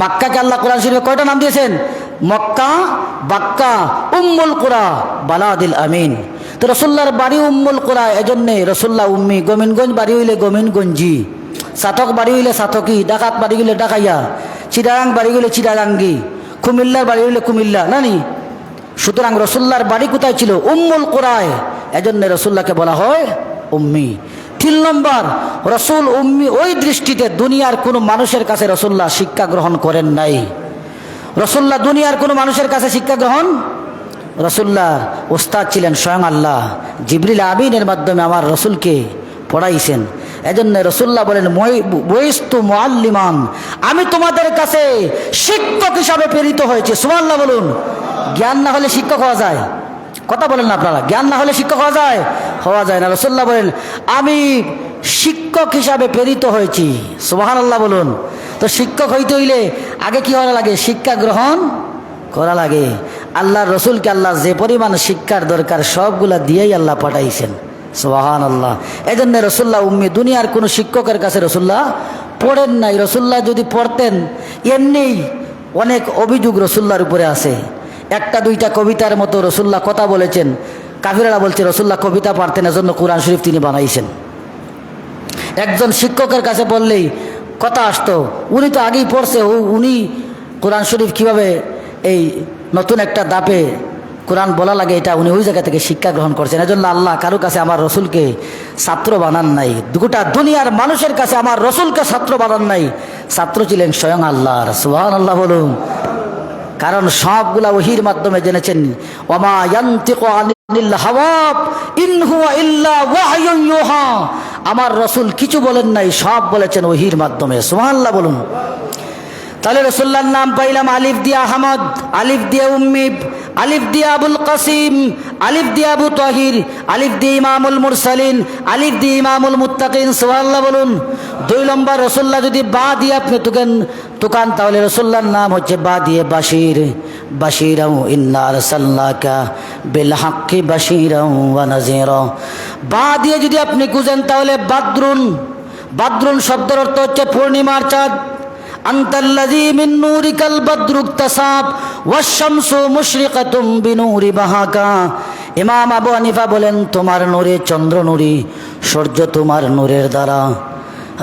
মক্কাকে আল্লাহ কোরআন শরীফে কয়টা নাম দিয়েছেন? মক্কা, বাক্কা, উম্মুল কুরা, বালাদিল আমিন। তো রসুল্লাহর বাড়ি উম্মুল কুরা, এজন্যে রসুল্লাহ উম্মি। গোমিনগঞ্জ বাড়ি হইলে গোমিনগঞ্জি, সাতক বাড়ি হইলে সাতকি, ডাকাত বাড়ি হইলে ডাকাইয়া, চিটাগাং বাড়ি হইলে চিটাগাঙ্গি, কুমিল্লার বাড়ি হইলে কুমিল্লা, নানি। সুতরাং রসুল্লাহর বাড়ি কোথায় ছিল? উম্মুল কুরায়, এজন্য রসুল্লাহকে বলা হয় উম্মি। 3 নম্বর, রসুল উম্মি ওই দৃষ্টিতে দুনিয়ার কোনো মানুষের কাছে রসুল্লাহ শিক্ষা গ্রহণ করেন নাই। রসুল্লাহ দুনিয়ার কোনো মানুষের কাছে শিক্ষা গ্রহণ, রসুল্লাহ ওস্তাদ ছিলেন স্বয়ং আল্লাহ। জিবরিল আমিনের মাধ্যমে আমার রসুলকে পড়াইছেন। এজন্য রসুল্লাহ বলেন বয়স্তু মুআল্লিমান, আমি তোমাদের কাছে শিক্ষক হিসাবে প্রেরিত হয়েছে, সুবহানাল্লাহ বলুন। জ্ঞান না হলে শিক্ষক হওয়া যায়? কথা বলেন না আপনারা, জ্ঞান না হলে শিক্ষক হওয়া যায়? হওয়া যায় না। রসুল্লাহ বলেন আমি শিক্ষক হিসাবে প্রেরিত হয়েছি, সুবহানাল্লাহ বলুন। তো শিক্ষক হইতে হইলে আগে কি হওয়া লাগে? শিক্ষা গ্রহণ করা লাগে। আল্লাহর রসুলকে আল্লাহ যে পরিমাণ শিক্ষার দরকার সবগুলা দিয়েই আল্লাহ পাঠাইছেন, সুবহানাল্লাহ। এই জন্য রসুল্লাহ উম্মি, দুনিয়ার কোনো শিক্ষকের কাছে রসুল্লাহ পড়েন নাই। রসুল্লাহ যদি পড়তেন, এমনি অনেক অভিযোগ রসুল্লাহর উপরে আছে। 1-2টা কবিতার মতো রসুল্লাহ কথা বলেছেন। কাফিররা বলছে রসুল্লাহ কবিতা পারতেন, এজন্য কোরআন শরীফ তিনি বানাইছেন। একজন শিক্ষকের কাছে বললেই কথা আসতো, উনি তো আগেই পড়ছে, উনি কোরআন শরীফ কিভাবে এই নতুন একটা দাপে কোরআন বলা লাগে এটা উনি ওই জায়গা থেকে শিক্ষা গ্রহণ করছেন। এজন্য আল্লাহ কারো কাছে আমার রসুলকে ছাত্র বানান নাই, গোটা দুনিয়ার মানুষের কাছে আমার রসুলকে ছাত্র বানান নাই। ছাত্র ছিলেন স্বয়ং আল্লাহর। সুবহানাল্লাহ বলুন। কারণ সবগুলা ওহির মাধ্যমে জেনেছেন, ওমা ইয়ান্তিকু আনিল হাওয়া ইন হুয়া ইল্লা ওয়াহয়ুন ইউহা। আমার রসুল কিছু বলেন নাই, সব বলেছেন ওহির মাধ্যমে। সুবহানাল্লাহ বলুন। তাহলে রসুল্লাহর নাম পাইলাম আলিফ দিয়া আহমদ, আলিফ দিয়া উম্মিব, আলিফ দিয়া আবুল কাসিম, আলিফ দিয়া আবু তাহির, আলিফ দিয়া ইমামুল মুরসালিন, আলিফ দিয়া ইমামুল মুত্তাকিন। সুবহানাল্লাহ বলুন। 2 নম্বর রসুল্লাহ যদি বা দিয়ে আপনি তুকান তাহলে রসুল্লাহর নাম হচ্ছে বা দিয়ে বাশির, বাশিরাও ইন্না আরসালনাকা বিল হাক্কি বাশিরাও ওয়া নাযীরা। বা দিয়ে যদি আপনি খুঁজেন তাহলে বাদরুন, বাদরুন শব্দের অর্থ হচ্ছে পূর্ণিমার চাঁদ। আনতাল্লাযী মিন নূরিকাল বাদরু ইকতাসাব ওয়াশ-শামসু মুশরিকাতুম বিনূরি বাহাকা। ইমাম আবু হানিফা বলেন, তোমার নূরে চন্দ্র নূরি, সূর্য তোমার নূরের দ্বারা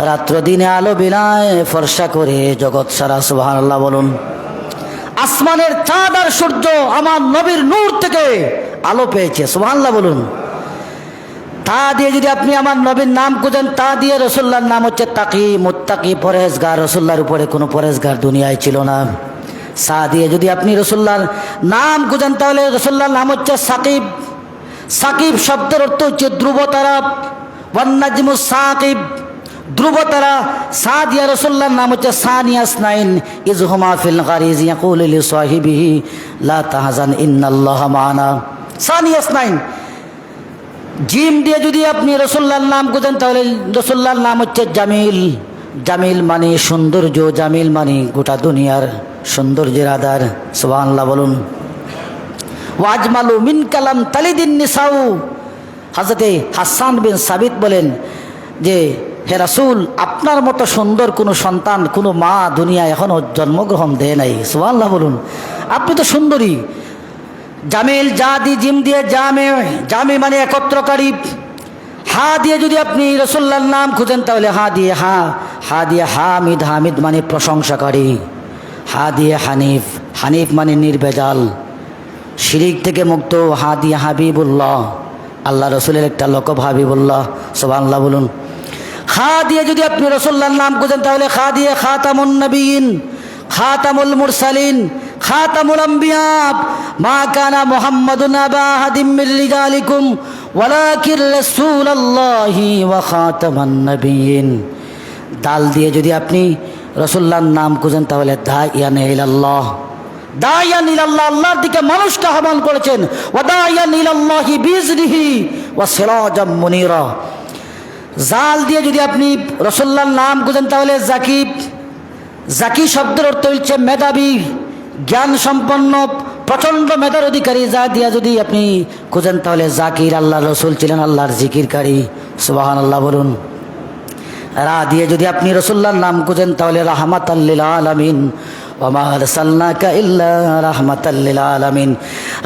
রাত্র দিনে আলো বিলায় ফর্সা করে জগৎ সারা। সুবহানাল্লাহ বলুন। আসমানের চাঁদ আর সূর্য আমার নবীর নূর থেকে আলো পেয়েছে। সুবহানাল্লাহ বলুন। তা দিয়ে যদি আপনি আমার নবীর নাম খুঁজেন, তা দিয়ে রসুল্লাহর নাম হচ্ছে তাকি, মুত্তাকি, পরেজগার। রসুল্লাহর উপরে কোনো পরেজগার দুনিয়ায় ছিল না। সা দিয়ে যদি আপনি রসুল্লাহর নাম খুঁজেন তাহলে রসুল্লাহর নাম হচ্ছে সাকিব। সাকিব শব্দের অর্থ হচ্ছে ধ্রুবতারা, ওয়ান নাজমু সাকিব, ধ্রুবতারা। সা দিয়া রসুল্লাহর নাম হচ্ছে সানিয়াসনাইন ইজ হুমা ফিল গারিজ ইয়াকুলু লিসাহিবিহি লা তাহজান ইন্নাল্লাহা মা'ানা। সানিয়াসনাইন। জিম দিয়ে যদি আপনি রসুল্লাহর নাম খুঁজেন তাহলে রসুল্লাহর নাম হচ্ছে জামিল। জামিল মানে সৌন্দর্য, জামিল মানে গোটা দুনিয়ার সৌন্দর্যের আধার। সুবহানাল্লাহ বলুন। ওয়াজমালু মিন কালাম তালিদিন নিসাউ। হযরতে হাসান বিন সাবিত বলেন যে, হে রাসূল, আপনার মতো সুন্দর কোনো সন্তান, কোনো মা দুনিয়ায় এখনো জন্মগ্রহণ দেয় নাই। সুবহানাল্লাহ বলুন। আপনি তো সুন্দরী। জামিল, যা দি জিম দিয়ে জামে, জামে মানে একত্রকারী। হা দিয়ে যদি আপনি রসুল্লাহর নাম খুঁজেন তাহলে হা দিয়ে হা দিয়ে হামিদ, হামিদ মানে প্রশংসাকারী। হা দিয়ে হানিফ, হানিফ মানে নির্ভেজাল, শিরিক থেকে মুক্ত। হা দিয়ে হাবিবুল্লাহ, আল্লাহ রসুলের একটা লকব হাবিবুল্লাহ। সুবহানাল্লাহ বলুন। খা দিয়ে যদি আপনি রসুল্লাহর নাম খুঁজেন তাহলে খা দিয়ে খাতামুন নবিয়িন, খাতামুল মুরসালিন, খাতামুল আম্বিয়া। মা কানা মুহাম্মাদুন আবা আহাদিম মির রিজালিকুম ওয়ালাকিন রাসূলুল্লাহি ওয়া খাতামান নবিয়িন। দাল দিয়ে যদি আপনি রসুল্লাহর নাম খুঁজেন তাহলে দাইয়ান ইলাল্লাহ, দাইয়ান ইলাল্লাহ, আল্লাহর দিকে মানুষকে আহ্বান করেছেন। ওয়া দাইয়ান ইলাল্লাহি বিইজনিহি ওয়া সিরাজাম মুনীরা। জাল দিয়ে যদি আপনি রসুল্লাহর নাম খুঁজেন তাহলে জাকিব। জাকি শব্দের অর্থ হচ্ছে মেধাবী, জ্ঞান সম্পন্ন, প্রচণ্ড মেধার অধিকারী। যা দিয়া যদি আপনি খুঁজেন তাহলে জাকির, আল্লাহ রসুল ছিলেন আল্লাহর জিকিরকারী। সুবহানাল্লাহ বলুন। রা দিয়ে যদি আপনি রসুল্লাহর নাম খুঁজেন তাহলে রাহমাতাল লিল আলামিন, ওয়া মা আরসালনাকা ইল্লা রাহমাতাল লিল আলামিন।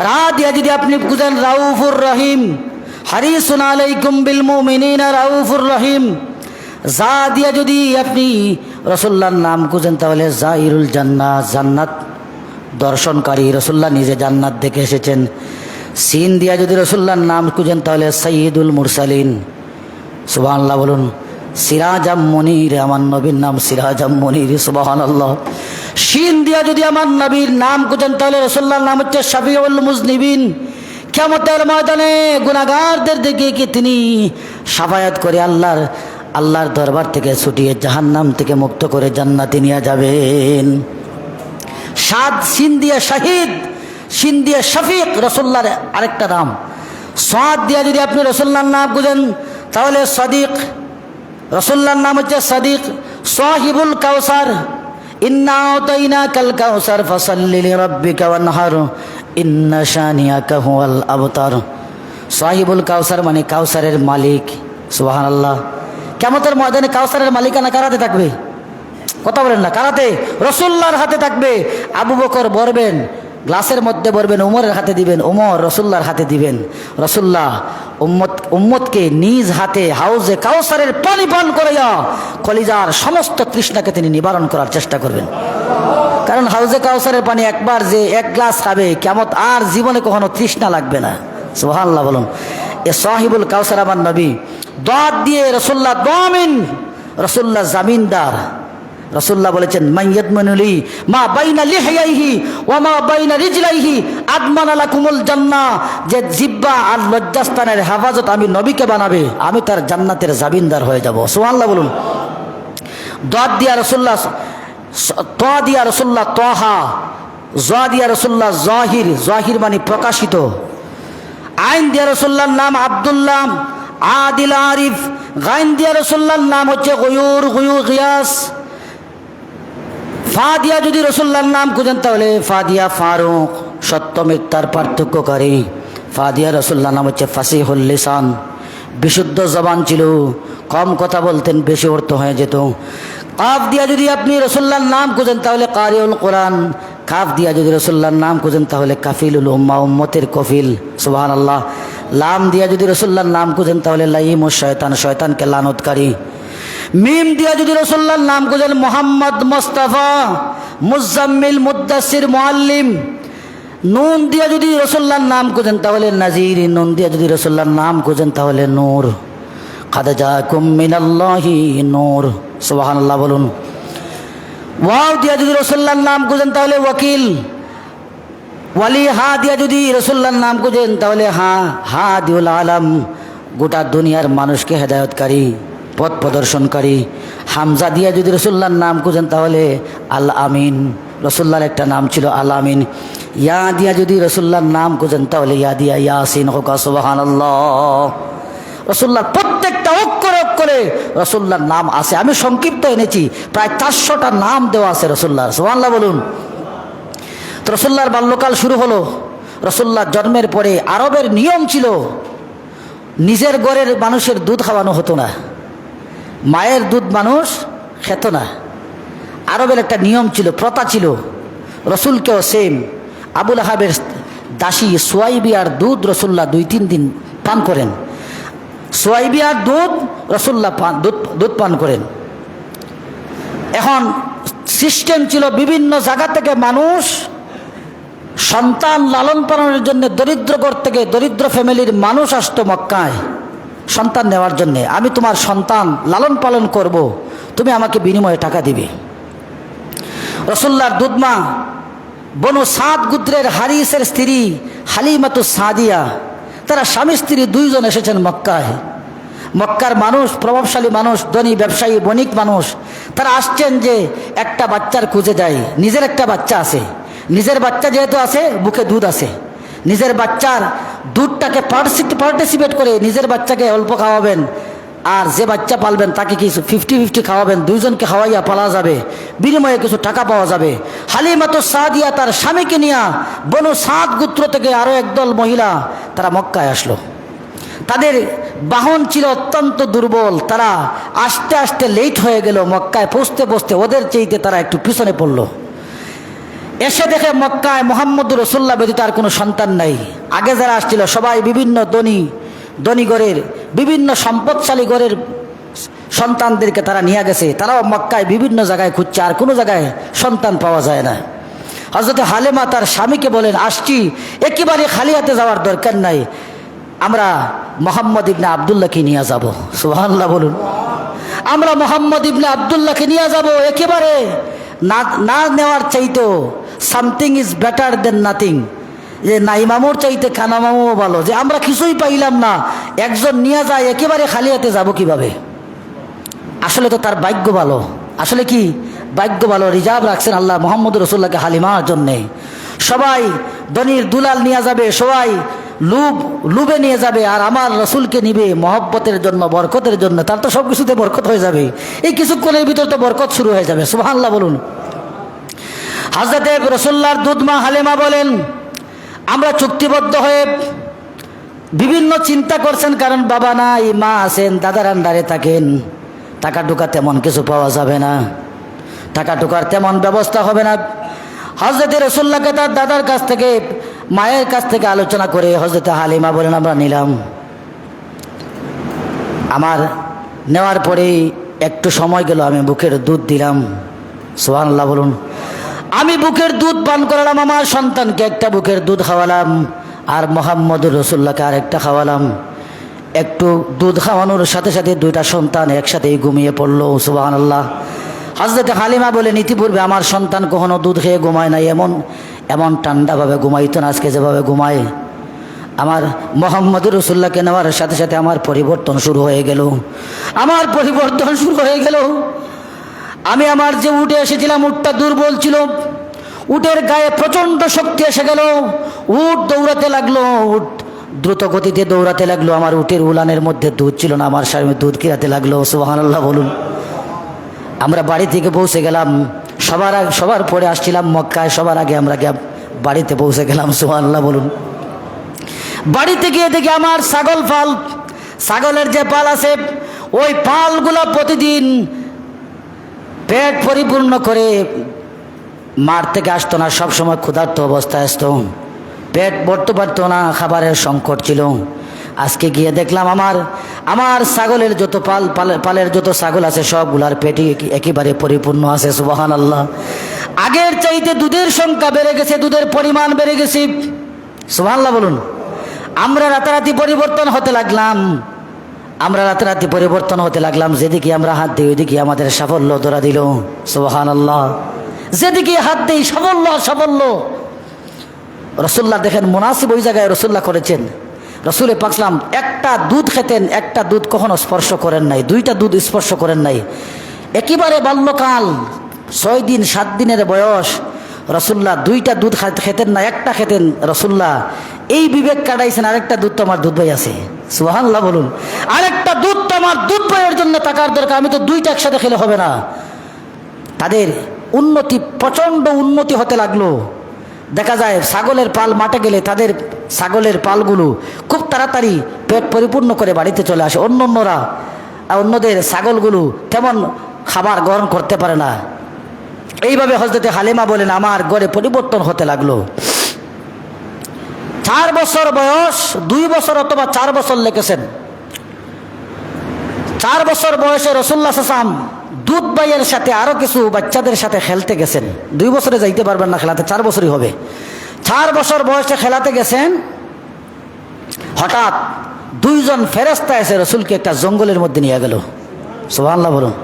রা দিয়ে যদি আপনি খুঁজেন রাউফুর রহিম, হারিসুন আলাইকুম বিল মুমিনিনা রাউফুর রহিম। যা দিয়ে যদি আপনি রসুল্লাহর নাম খুঁজেন তাহলে জাইরুল জান্নাত, জান্নাত দর্শনকারী। রসুল্লাহ নিজে জান্নাত দেখে এসেছেন। সিন দিয়া যদি রসুল্লাহর নাম খুঁজেন তাহলে সাইয়্যিদুল মুরসালিন। সুবহানাল্লাহ বলুন। সিরাজাম মুনীর, আমার নবীর নাম সিরাজাম মুনীর। সুবহানাল্লাহ। শিন দিয়া যদি আমার নবীর নাম খুঁজেন তাহলে রসুল্লাহর নাম হচ্ছে শাফিউল মুজনিবিন। কিয়ামতের ময়দানে গুনাহগারদের দিকে কি তিনি শাফায়াত করে আল্লাহর দরবার থেকে ছুটিয়ে জাহান্নাম থেকে মুক্ত করে জান্নাতে নিয়ে যাবেন। সাদ সিন দিয়ে শাহিদ, সিন দিয়ে শফিক, রসুল্লাহর আরেকটা নাম। সাদ দিয়ে যদি আপনি রসুল্লাহর নাম খুঁজেন তাহলে সদিক। রসুল্লাহর নাম হচ্ছে সদিক। সাহিবুল কাউসার, ইন্না আতাইনাকাল কাউসার ফাসাল্লি লিরাব্বিকা ওয়ানহার ইন্না শানিয়াকা হুয়াল আবতার। সাহিবুল কাউসার মানে কাউসারের মালিক। সুবহানাল্লাহ। কিয়ামতের ময়দানে কাউসারের মালিকানা কারাতে থাকবে? কথা বলেন না। কারাতে? রসুল্লাহর হাতে থাকবে। আবু বকর বরবেন, গ্লাসের মধ্যে বরবেন, উমরের হাতে দিবেন, উমর রসুল্লাহর হাতে দিবেন। রসুল্লাহ উম্মতকে নিজ হাতে হাউজে কাউসারের পানি পান করাইয়া কলিজার সমস্ত তৃষ্ণাকে তিনি নিবারণ করার চেষ্টা করবেন। কারণ হাউজে কাউসারের পানি একবার যে এক গ্লাস খাবে কিয়ামত আর জীবনে কখনো তৃষ্ণা লাগবে না। সুবহানাল্লাহ বলুন। এ সাহিবুল কাউসার আমার নবী দাঁত দিয়ে রাসূলুল্লাহ দামিন, রাসূলুল্লাহ জামিনদার। রাসূলুল্লাহ বলেছেন মাইয়াদমানুলি মা বাইনা লিহয়াইহি ওয়া মা বাইনা রিজলাইহি আদমানা লাকুমুল জান্নাহ। যে জিহ্বা আর লজ্জাস্থানের হেফাজত আমি নবীকে বানাবে, আমি তার জান্নাতের জামিনদার হয়ে যাব। সুবহানাল্লাহ বলুন। দাঁত দিয়া রাসূলুল্লাহ, ত দিয়া রাসূলুল্লাহ তাহা, জ দিয়া রাসূলুল্লাহ জাহির, জাহির মানে প্রকাশিত। আইন দিয়া রাসূলুল্লাহর নাম আব্দুল্লাহ আদিল আরিফ। গাইন দিয়া রাসূলুল্লাহর নাম হচ্ছে গয়ুর, গয়ুর গিয়াস। ফা দিয়া যদি রাসূলুল্লাহর নাম খুঁজেন তাহলে ফা দিয়া ফারুক, সত্য মিথ্যার পার্থক্যকারী। ফা দিয়া রাসূলুল্লাহর নাম হচ্ছে ফাসিহুল লিসান, বিশুদ্ধ জবান ছিল, কম কথা বলতেন, বেশি অর্থ হয়ে যেত। কাফ দিয়া যদি আপনি রাসূলুল্লাহর নাম খুঁজেন তাহলে কারিউল কোরআন। কাফ দিয়া যদি রাসূলুল্লাহর নাম খুঁজেন তাহলে কাফিলুল উম্মাহ, উম্মতের কফিল। সুবহানাল্লাহ। লাম দিয়া যদি রাসূলুল্লাহর নাম খুঁজেন তাহলে লাইমুশ শয়তান, শয়তানকে লানতকারী। মিম দিয়া যদি রাসূলুল্লাহর নাম খুঁজেন মুহাম্মদ, মুস্তাফা, মুজাম্মিল, মুদ্দাসির, মুআল্লিম। নুন দিয়া যদি রাসূলুল্লাহর নাম খুঁজেন তাহলে নাজির। নুন দিয়া যদি রাসূলুল্লাহর নাম খুঁজেন তাহলে নূর। কাদ জাআকুম মিনাল্লাহি নূর। সুবহানাল্লাহ বলুন। ওয়াও দিয়া যদি রাসূলুল্লাহর নাম খুঁজেন তাহলে ওয়াকিল, ওয়ালি। হা দিয়া যদি রাসূলুল্লাহর নাম খুঁজেন তাহলে হাদিউল আলাম, গোটা দুনিয়ার মানুষকে হেদায়েতকারী, পথ প্রদর্শনকারী। হামজা দিয়া যদি রাসূলুল্লাহর নাম খুঁজেন তাহলে আল আমিন, রাসূলুল্লাহর একটা নাম ছিল আল আমিন। ইয়া দিয়া যদি রাসূলুল্লাহর নাম খুঁজেন তাহলে ইয়া দিয়া ইয়াসিন হোকা। সুবহানাল্লাহ। রাসূলুল্লাহর প্রত্যেকটা অক্ষরে অক্ষরে রাসূলুল্লাহর নাম আছে। আমি সংক্ষিপ্ত এনেছি, প্রায় 400টা নাম দেওয়া আছে রাসূলুল্লাহর। সুবহানাল্লাহ বলুন। তো রাসূলুল্লাহর বাল্যকাল শুরু হলো। রাসূলুল্লাহর জন্মের পরে আরবের নিয়ম ছিল নিজের ঘরের মানুষের দুধ খাওয়ানো হতো না, মায়ের দুধ মানুষ খেত না। আরবের একটা নিয়ম ছিল, প্রথা ছিল। রসুলকেও সেম। আবুল আহাবের দাসী সুয়াইবিয়ার দুধ রাসূলুল্লাহ 2-3 দিন পান করেন। সুয়াইবিয়ার দুধ রাসূলুল্লাহ দুধ পান করেন। এখন সিস্টেম ছিল বিভিন্ন জায়গা থেকে মানুষ সন্তান লালন পালনের জন্য, দরিদ্র ঘর থেকে, দরিদ্র ফ্যামিলির মানুষ আসতো মক্কায় সন্তান নেওয়ার জন্য। আমি তোমার সন্তান লালন পালন করব, তুমি আমাকে বিনিময়ে টাকা দিবে। রাসূলুল্লাহর দুধমা বনু সাদ গোত্রের হারিসের স্ত্রী হালিমাতুস সাদিয়া, তারা স্বামী স্ত্রী 2 জন এসেছেন মক্কায়। মক্কার মানুষ প্রভাবশালী মানুষ, ধনী ব্যবসায়ী, বণিক মানুষ। তারা আসছেন যে একটা বাচ্চার খুঁজে যায়। নিজের একটা বাচ্চা আছে, নিজের বাচ্চা যেহেতু আছে বুকে দুধ আছে, নিজের বাচ্চার দুধটাকে পার্টিসিপেট করে নিজের বাচ্চাকে অল্প খাওয়াবেন, আর যে বাচ্চা পালবেন তাকে কিছু 50-50 খাওয়াবেন। 2 জনকে খাওয়াইয়া পালা যাবে, বিনিময়ে কিছু টাকা পাওয়া যাবে। হালিমাতুস সাদিয়া তার স্বামীকে নিয়ে বনু সাদ গোত্র থেকে আরও একদল মহিলা তারা মক্কায় আসলো। তাদের বাহন ছিল অত্যন্ত দুর্বল। তারা আস্তে আস্তে লেট হয়ে গেল। মক্কায় পৌঁছতে পৌঁছতে ওদের চাইতে তারা একটু পিছনে পড়লো। এসে দেখে মক্কায় মুহাম্মদুর রাসূলুল্লাহ ব্যতীত আর কোনো সন্তান নাই। আগে যারা আসছিল সবাই বিভিন্ন ধনী ঘরের, বিভিন্ন সম্পদশালী ঘরের সন্তানদেরকে তারা নিয়ে গেছে। তারাও মক্কায় বিভিন্ন জায়গায় খুঁজছে, আর কোনো জায়গায় সন্তান পাওয়া যায় না। হযরত হালিমা তার স্বামীকে বলেন, আসছি, একেবারে খালি হাতে যাওয়ার দরকার নাই, আমরা মুহাম্মদ ইবনে আব্দুল্লাহকে নিয়ে যাব। সুবহানাল্লাহ বলুন। আমরা মুহাম্মদ ইবনে আব্দুল্লাহকে নিয়ে যাব, একেবারে না নেওয়ার চাইতো something is better then nothing. যে নাই মামুর চাইতে খানা মামু ভালো, যে আমরা কিছুই পাইলাম না, একজন নিয়ে যায়, একেবারে খালি হাতে যাব কিভাবে। আসলে তো তার ভাগ্য ভালো। আসলে কি ভাগ্য ভালো, রিজার্ভ রাখছেন আল্লাহ মুহাম্মদ রাসূলুল্লাহকে হালিমার জন্যে। সবাই ধনীর দুলাল নিয়ে যাবে, সবাই লুবে নিয়ে যাবে, আর আমার রসুলকে নিবে মহব্বতের জন্য, বরকতের জন্য। তার তো সব কিছুতে বরকত হয়ে যাবে। এই কিছুক্ষণের ভিতর তো বরকত শুরু হয়ে যাবে। সুবহানাল্লাহ বলুন। হযরতে রাসূলুল্লাহর দুধমা হালিমা বলেন, আমরা চুক্তিবদ্ধ হয়ে বিভিন্ন চিন্তা করছেন, কারণ বাবা নাই, মা আছেন, দাদার আন্ডারে থাকেন, টাকা টুকা তেমন কিছু পাওয়া যাবে না, টাকা টুকার তেমন ব্যবস্থা হবে না। হযরতে রাসূলুল্লাহকে তার দাদার কাছ থেকে, মায়ের কাছ থেকে আলোচনা করে হযরতে হালিমা বলেন, আমরা নিলাম। আমার নেওয়ার পরেই একটু সময় গেল, আমি বুকের দুধ দিলাম। সুবহানাল্লাহ বলুন। আমি বুকের দুধ পান করালাম, আমার সন্তানকে একটা বুকের দুধ খাওয়ালাম, আর মোহাম্মদুর রাসূলুল্লাহকে আরেকটা খাওয়ালাম। একটু দুধ খাওয়ানোর সাথে সাথে দুইটা সন্তান একসাথেই ঘুমিয়ে পড়লো। সুবহানাল্লাহ। হযরত হালিমা বলেন, ইতিপূর্বে আমার সন্তান কখনো দুধ খেয়ে ঘুমায় নাই, এমন ঠান্ডাভাবে ঘুমাইতো না, আজকে যেভাবে ঘুমায়। আমার মোহাম্মদুর রাসূলুল্লাহকে নেওয়ার সাথে সাথে আমার পরিবর্তন শুরু হয়ে গেল, আমার পরিবর্তন শুরু হয়ে গেল। আমি আমার যে উঠে এসেছিলাম, উটটা দুর্বল ছিল, উটের গায়ে প্রচণ্ড শক্তি এসে গেল। উট দৌড়াতে লাগলো, উট দ্রুত গতিতে দৌড়াতে লাগলো। আমার উটের উলানের মধ্যে দুধ ছিল না, আমার স্বামী দুধ কিরাতে লাগলো। সুবহানাল্লাহ বলুন। আমরা বাড়ি থেকে পৌঁছে গেলাম, সবার পরে আসছিলাম মক্কায়, সবার আগে আমরা বাড়িতে পৌঁছে গেলাম। সুবহানাল্লাহ বলুন। বাড়িতে গিয়ে দেখি আমার ছাগলের যে পাল আছে, ওই পালগুলো প্রতিদিন পেট পরিপূর্ণ করে মাঠ থেকে আসতো না, সবসময় ক্ষুধার্ত অবস্থায় আসতো, পেট ভরতে পারতো না, খাবারের সংকট ছিল। আজকে গিয়ে দেখলাম আমার ছাগলের যত পালের যত ছাগল আছে সবগুলার পেটই একেবারে পরিপূর্ণ আছে। সুবহানাল্লাহ। আগের চাইতে দুধের সংখ্যা বেড়ে গেছে, দুধের পরিমাণ বেড়ে গেছে। সুবহানাল্লাহ বলুন। আমরা রাতারাতি পরিবর্তন হতে লাগলাম, যেদিকে আমরা হাত দিই ওইদিকে আমাদের সাফল্য ধরা দিল। সুবহানাল্লাহ। যেদিকে হাত দিই সাফল্য। রাসূলুল্লাহ দেখেন মুনাসিব ওই জায়গায় রাসূলুল্লাহ করেছেন। রাসূল পাক সাল্লাল্লাহু আলাইহি ওয়াসাল্লাম একটা দুধ খেতেন, একটা দুধ কখনো স্পর্শ করেন নাই, দুইটা দুধ স্পর্শ করেন নাই। একেবারে বাল্যকাল 6 দিন 7 দিনের বয়স রাসূলুল্লাহ দুইটা দুধ খেতেন না, একটা খেতেন। রাসূলুল্লাহ এই বিবেক কাটাইছেন, আরেকটা দুধ তো আমার দুধ ভাই আছে। সুবহানাল্লাহ বলুন। আরেকটা দুধ তো আমার দুধ ভাইয়ের জন্য টাকার দরকার, আমি তো দুইটা একসাথে খেলে হবে না। তাদের প্রচণ্ড উন্নতি হতে লাগলো। দেখা যায় ছাগলের পাল মাঠে গেলে তাদের ছাগলের পালগুলো খুব তাড়াতাড়ি পেট পরিপূর্ণ করে বাড়িতে চলে আসে। অন্যদের ছাগলগুলো তেমন খাবার গ্রহণ করতে পারে না। এইভাবে হযরত হালিমা বলেন আমার ঘরে পরিবর্তন হতে লাগলো। 4 বছর বয়স, 2 বছর অথবা 4 বছর লেগেছেন। 4 বছর বয়সে রাসূলুল্লাহ সাল্লাল্লাহু আলাইহি ওয়াসাল্লাম দুধ ভাইয়ের সাথে আরো কিছু বাচ্চাদের সাথে খেলতে গেছেন। 2 বছরে যাইতে পারবেন না খেলাতে, 4 বছরই হবে। 4 বছর বয়সে খেলাতে গেছেন। হঠাৎ 2 জন ফেরেশতা এসে রাসূলকে একটা জঙ্গলের মধ্যে নিয়ে গেল। সুবহানাল্লাহ বলুন।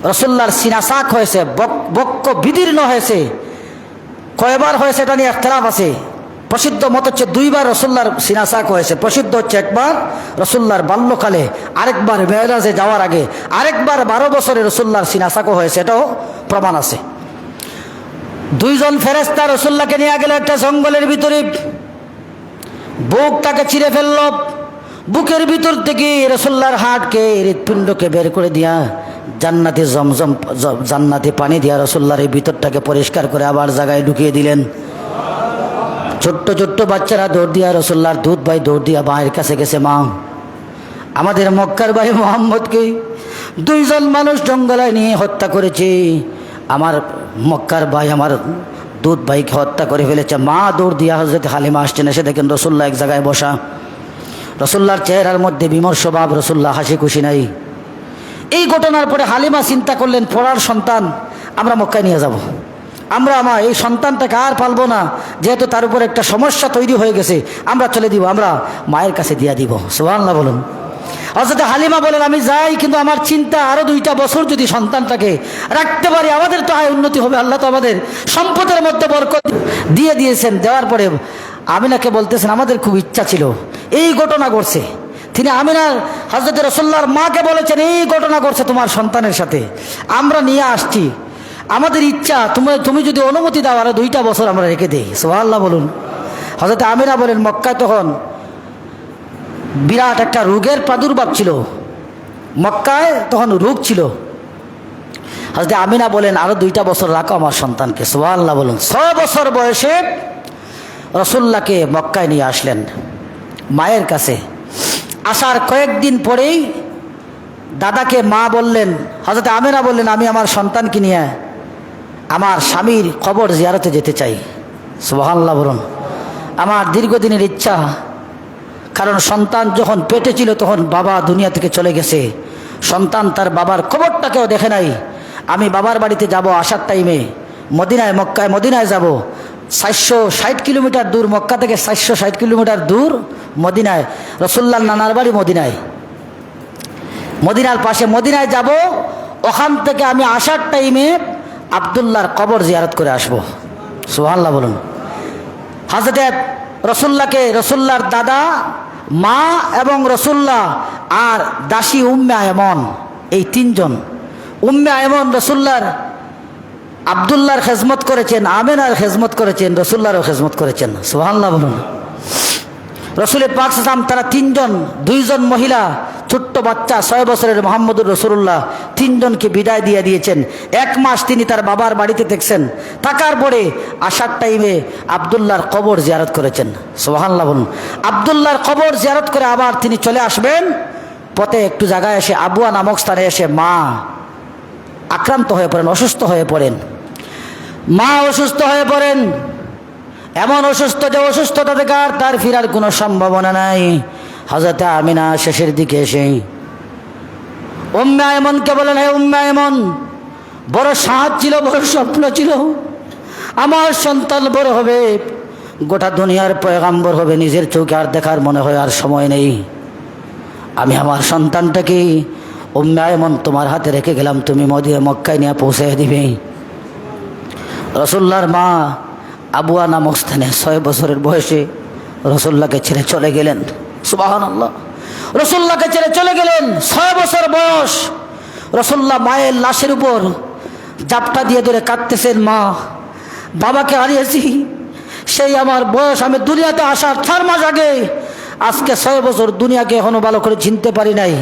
রাসূলুল্লাহর সিনা শাক হয়েছে, বক্ষ বিদীর্ণ হয়েছে। কয়বার হয়েছে এটা নিয়ে ইখতিলাফ আছে। প্রসিদ্ধ মত হচ্ছে 2 বার রাসূলুল্লাহর সিনা শাক হয়েছে। প্রসিদ্ধ হচ্ছে একবার রাসূলুল্লাহর বাল্যকালে, আরেকবার মেরাজে যাওয়ার আগে, আরেকবার 12 বছরে রাসূলুল্লাহর সিনা শাক হয়েছে, এটাও প্রমাণ আছে। 2 জন ফেরেশতা রাসূলুল্লাহকে নিয়ে গেল একটা জঙ্গলের ভিতরে। বুকটাকে চিরে ফেলল, বুকের ভিতর থেকে রাসূলুল্লাহর হাড়কে, হৃৎপিণ্ডকে বের করে দিয়া জান্নাতি জমজম জান্নাতি পানি দিয়া রাসূলুল্লাহর এই ভিতরটাকে পরিষ্কার করে আবার জায়গায় ঢুকিয়ে দিলেন। ছোট্ট ছোট্ট বাচ্চারা দৌড় দিয়া রাসূলুল্লাহর দুধ ভাই দৌড় দিয়া মায়ের কাছে গেছে, মা আমাদের মক্কার ভাই মুহাম্মদকে 2 জন মানুষ জঙ্গলে নিয়ে হত্যা করেছে, আমার মক্কার ভাই আমার দুধ ভাইকে হত্যা করে ফেলেছে। মা দৌড় দিয়া হযরত হালিমা আসছেন, এসে দেখেন রাসূলুল্লাহ এক জায়গায় বসা। রাসূলুল্লাহর চেহারার মধ্যে বিমর্ষ ভাব, রাসূলুল্লাহ হাসি খুশি নাই। এই ঘটনার পরে হালিমা চিন্তা করলেন, পড়ার সন্তান আমরা মক্কায় নিয়ে যাব, আমরা এই সন্তানটাকে আর পালবো না, যেহেতু তার উপর একটা সমস্যা তৈরি হয়ে গেছে, আমরা চলে দিব, আমরা মায়ের কাছে দিয়া দিব। সুবহানাল্লাহ বলুন। হযরত হালিমা বলেন আমি যাই, কিন্তু আমার চিন্তা আরো 2টা বছর যদি সন্তানটাকে রাখতে পারি আমাদের তো আয় উন্নতি হবে, আল্লাহ তো আমাদের সম্পদের মধ্যে বরকত দিয়েছেন। দেওয়ার পরে আমিনাকে বলতেছেন আমাদের খুব ইচ্ছা ছিল, এই ঘটনা ঘটছে। তিনি আমিনার হযরত রাসূলুল্লাহর মাকে বলেছেন এই ঘটনা ঘটছে তোমার সন্তানের সাথে, আমরা নিয়ে আসছি, আমাদের ইচ্ছা তুমি যদি অনুমতি দাও আরো 2টা বছর আমরা রেখে দিই। সুবহানাল্লাহ বলুন। হযরত আমিনা বলেন মক্কায় তখন বিরাট একটা রোগের প্রাদুর্ভাব ছিল, মক্কায় তখন রোগ ছিল। হযরত আমিনা বলেন আরো 2টা বছর রাখো আমার সন্তানকে। সুবহানাল্লাহ বলুন। 6 বছর বয়সে রাসূলুল্লাহকে মক্কায় নিয়ে আসলেন মায়ের কাছে। আসার কয়েকদিন পরেই দাদাকে মা বললেন, হযরত আমিনা বললেন আমি আমার সন্তানকে নিয়ে আমার স্বামীর কবর জিয়ারতে যেতে চাই। সুবহানাল্লাহ বলুন। আমার দীর্ঘদিনের ইচ্ছা, কারণ সন্তান যখন পেটে ছিল তখন বাবা দুনিয়া থেকে চলে গেছে, সন্তান তার বাবার কবরটাকেও দেখে নাই। আমি বাবার বাড়িতে যাব, আসার টাইমে মদিনায় যাব। 460 কিলোমিটার দূর, মক্কা থেকে 460 কিলোমিটার দূর মদিনায়। রসুল্লাহর নানার বাড়ি মদিনায়, মদিনার পাশে। মদিনায় যাব, ওখান থেকে আমি আসার টাইমে আবদুল্লাহর কবর জিয়ারত করে আসবো। সুবহানাল্লাহ বলুন। হযরত রসুল্লাহর দাদা, মা এবং রসুল্লাহ আর দাসী উম্মে আয়মন, এই তিনজন। উম্মে আয়মন রসুল্লাহর আবদুল্লাহর খেজমত করেছেন, আমেনার খেজমত করেছেন, রসুল্লাহরও খেজমত করেছেন। সুবহানাল্লাহ বলুন। রসুলের পাক সাল্লাম তারা তিনজন, 2 জন মহিলা, ছোট্ট বাচ্চা 6 বছরের মোহাম্মদুর রসুল্লাহ, 3 জনকে বিদায় দিয়ে দিয়েছেন। 1 মাস তিনি তার বাবার বাড়িতে দেখছেন। থাকার পরে আসার টাইমে আবদুল্লাহর কবর জিয়ারত করেছেন। সুবহানাল্লাহ বলুন। আবদুল্লাহর কবর জিয়ারত করে আবার তিনি চলে আসবেন। পথে একটু জায়গায় এসে, আবুয়া নামক স্থানে এসে মা আক্রান্ত হয়ে পড়েন, অসুস্থ হয়ে পড়েন। মা অসুস্থ হয়ে পড়েন, এমন অসুস্থ যে অসুস্থতা থেকে আর তার ফেরার কোনো সম্ভাবনা নাই। হযরত আমিনা শেষের দিকে এসে উম্মে আয়মনকে বলেন, হে উম্মে আয়মন, বড় সাহায্য ছিল, বড় স্বপ্ন ছিল, আমার সন্তান বড় হবে, গোটা দুনিয়ার পয়গাম্বর হবে, নিজের চোখে আর দেখার মনে হয় আর সময় নেই। আমি আমার সন্তানটাকে উম্মে আয়মন তোমার হাতে রেখে গেলাম, তুমি মক্কায় নিয়ে পৌঁছে দিবে। রসুল্লাহর মা আবুয়া নামক স্থানে 6 বছরের বয়সে রসুল্লাহকে ছেড়ে চলে গেলেন। সুবহানাল্লাহ। রসুল্লাহকে ছেড়ে চলে গেলেন, 6 বছর বয়স। রসুল্লাহ মায়ের লাশের উপর জাপটা দিয়ে ধরে কাঁদতেছেন, মা, বাবাকে হারিয়েছি, সেই আমার বয়স, আমি দুনিয়াতে আসার 4 মাস আগে, আজকে 6 বছর, দুনিয়াকে এখনো ভালো করে চিনতে পারি নাই,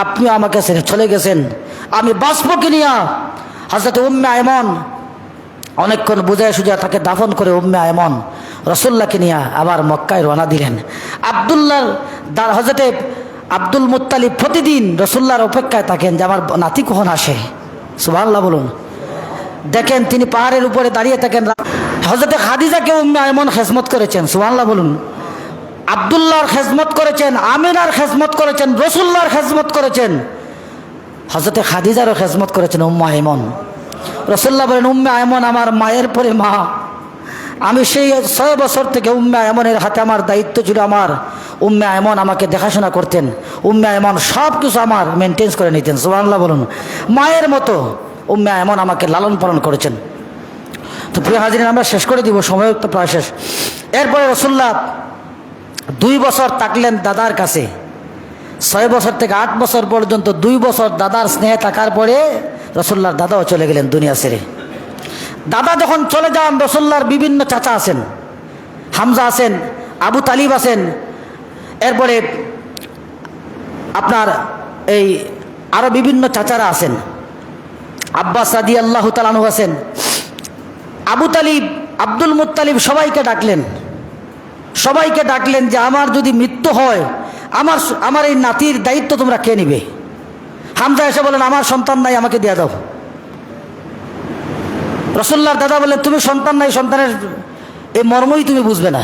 আপনিও আমাকে ছেড়ে চলে গেছেন, আমি বাঁচব কি নিয়া। হযরত উম্মে আয়মন অনেকক্ষণ বুঝায় সুঝায় তাকে দাফন করে উম্মে আয়মন রসুল্লাহকে নিয়ে আবার মক্কায় রওনা দিলেন। হযরতে আব্দুল মুত্তালিব প্রতিদিন রসুল্লাহর অপেক্ষায় থাকেন যে আমার নাতি কখন আসে। সুবহানাল্লাহ বলুন। দেখেন তিনি পাহাড়ের উপরে দাঁড়িয়ে থাকেন। হযরতে খাদিজাকে উম্মে আয়মন খেজমত করেছেন। সুবহানাল্লাহ বলুন। আবদুল্লাহর খেজমত করেছেন, আমিনার খেজমত করেছেন, রসুল্লাহর খেজমত করেছেন, হযরতে খাদিজারও খেজমত করেছেন উম্মে আয়মন। রসুল্লাহ বলেন, উম্মে আয়মন আমার মায়ের পরে মা। আমি সেই 6 বছর থেকে উম্মে আয়মনের হাতে আমার দায়িত্ব ছিল। আমার উম্মে আয়মন আমাকে দেখাশোনা করতেন, উম্মে আয়মন সব কিছু আমার মেনটেন্স করে নিতেন। সুবহানাল্লাহ বলুন। মায়ের মতো উম্মে আয়মন আমাকে লালন পালন করেছেন। তো প্রিয় হাজিরিন, আমরা শেষ করে দিব, সময় তো প্রায় শেষ। এরপরে রসুল্লাহ 2 বছর থাকলেন দাদার কাছে। 6 বছর থেকে 8 বছর পর্যন্ত 2 বছর দাদার স্নেহে থাকার পরে রসুল্লাহর দাদাও চলে গেলেন দুনিয়া ছেড়ে। দাদা যখন চলে যান, রসুল্লাহর বিভিন্ন চাচা আছেন, হামজা আছেন, আবু তালিব আছেন, এরপরে আপনার এই আরো বিভিন্ন চাচারা আছেন, আব্বাস রাদিয়াল্লাহু তাআলা আনহু আছেন, আবু তালিব, আব্দুল মুত্তালিব, সবাইকে ডাকলেন যে আমার যদি মৃত্যু হয় আমার এই নাতির দায়িত্ব তোমরা কে নিবে। হামজা এসে বলেন, আমার সন্তান নাই, আমাকে দিয়ে দাও। রসুল্লাহর দাদা বললেন, তুমি সন্তান নাই, সন্তানের এই মর্মই তুমি বুঝবে না।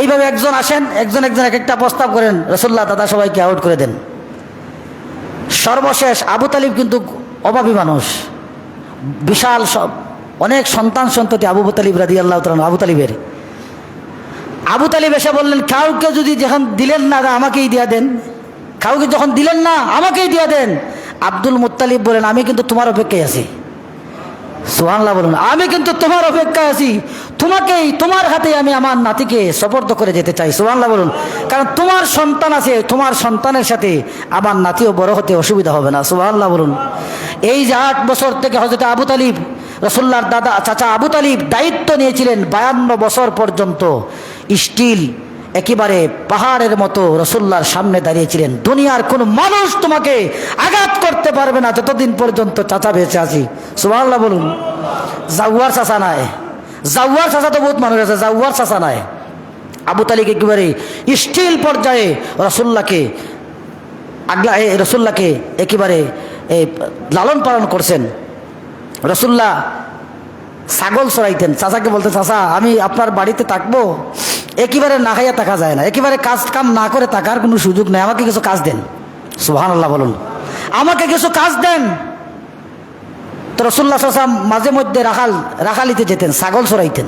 এইভাবে একজন আসেন, একজন এক একটা প্রস্তাব করেন, রসুল্লাহ দাদা সবাইকে আউট করে দেন। সর্বশেষ আবু তালিব কিন্তু অভাবী মানুষ, বিশাল সব অনেক সন্তান সন্ততি আবু তালিব রাদিয়াল্লাহু তাআলা আবু তালিব এসে বললেন, কাউকে যদি যখন দিলেন না আমাকেই দিয়া দেন, কাউকে যখন দিলেন না আমাকেই দিয়া দেন। আব্দুল মুত্তালিব বলেন, আমি কিন্তু তোমার অপেক্ষায় আছি। সুবহানাল্লাহ বলুন। আমি কিন্তু তোমার অপেক্ষায় আছি, তোমার হাতে আমি আমার নাতিকে সুপর্দ করে যেতে চাই। সুবহানাল্লাহ বলুন। কারণ তোমার সন্তান আছে, তোমার সন্তানের সাথে আমার নাতিও বড় হতে অসুবিধা হবে না। সুবহানাল্লাহ বলুন। এই যে 8 বছর থেকে হযরত আবু তালিব, রসুল্লাহর দাদা চাচা আবু তালিব দায়িত্ব নিয়েছিলেন 52 বছর পর্যন্ত। স্টিল একেবারে পাহাড়ের মতো রসুল্লাহর সামনে দাঁড়িয়েছিলেন। দুনিয়ার কোনো মানুষ তোমাকে আঘাত করতে পারবে না যতদিন পর্যন্ত চাচা বেঁচে আছি। সুবহানাল্লাহ বলুন। জাওয়ার চাচা নাই, জাওয়ার চাচা তো বহুত মানুষ আছে, জাওয়ার চাচা নাই। আবু তালিব একেবারে স্টিল পর্যায়ে রসুল্লাহকে একেবারে লালন পালন করছেন। রসুল্লাহ ছাগল চড়াইতেন, চাচাকে বলতে, চাচা আমি আপনার বাড়িতে থাকবো, একেবারে না খাইয়া থাকা যায় না, একেবারে কাজ কাম না করে থাকার কোনো সুযোগ নেই, আমাকে কিছু কাজ দেন। সুবহানাল্লাহ বলুন। আমাকে কিছু কাজ দেন। তো রাসূলুল্লাহ সাল্লাল্লাহু আলাইহি ওয়াসাল্লাম মাঝে মধ্যে রাখালিতে যেতেন, ছাগল চড়াইতেন।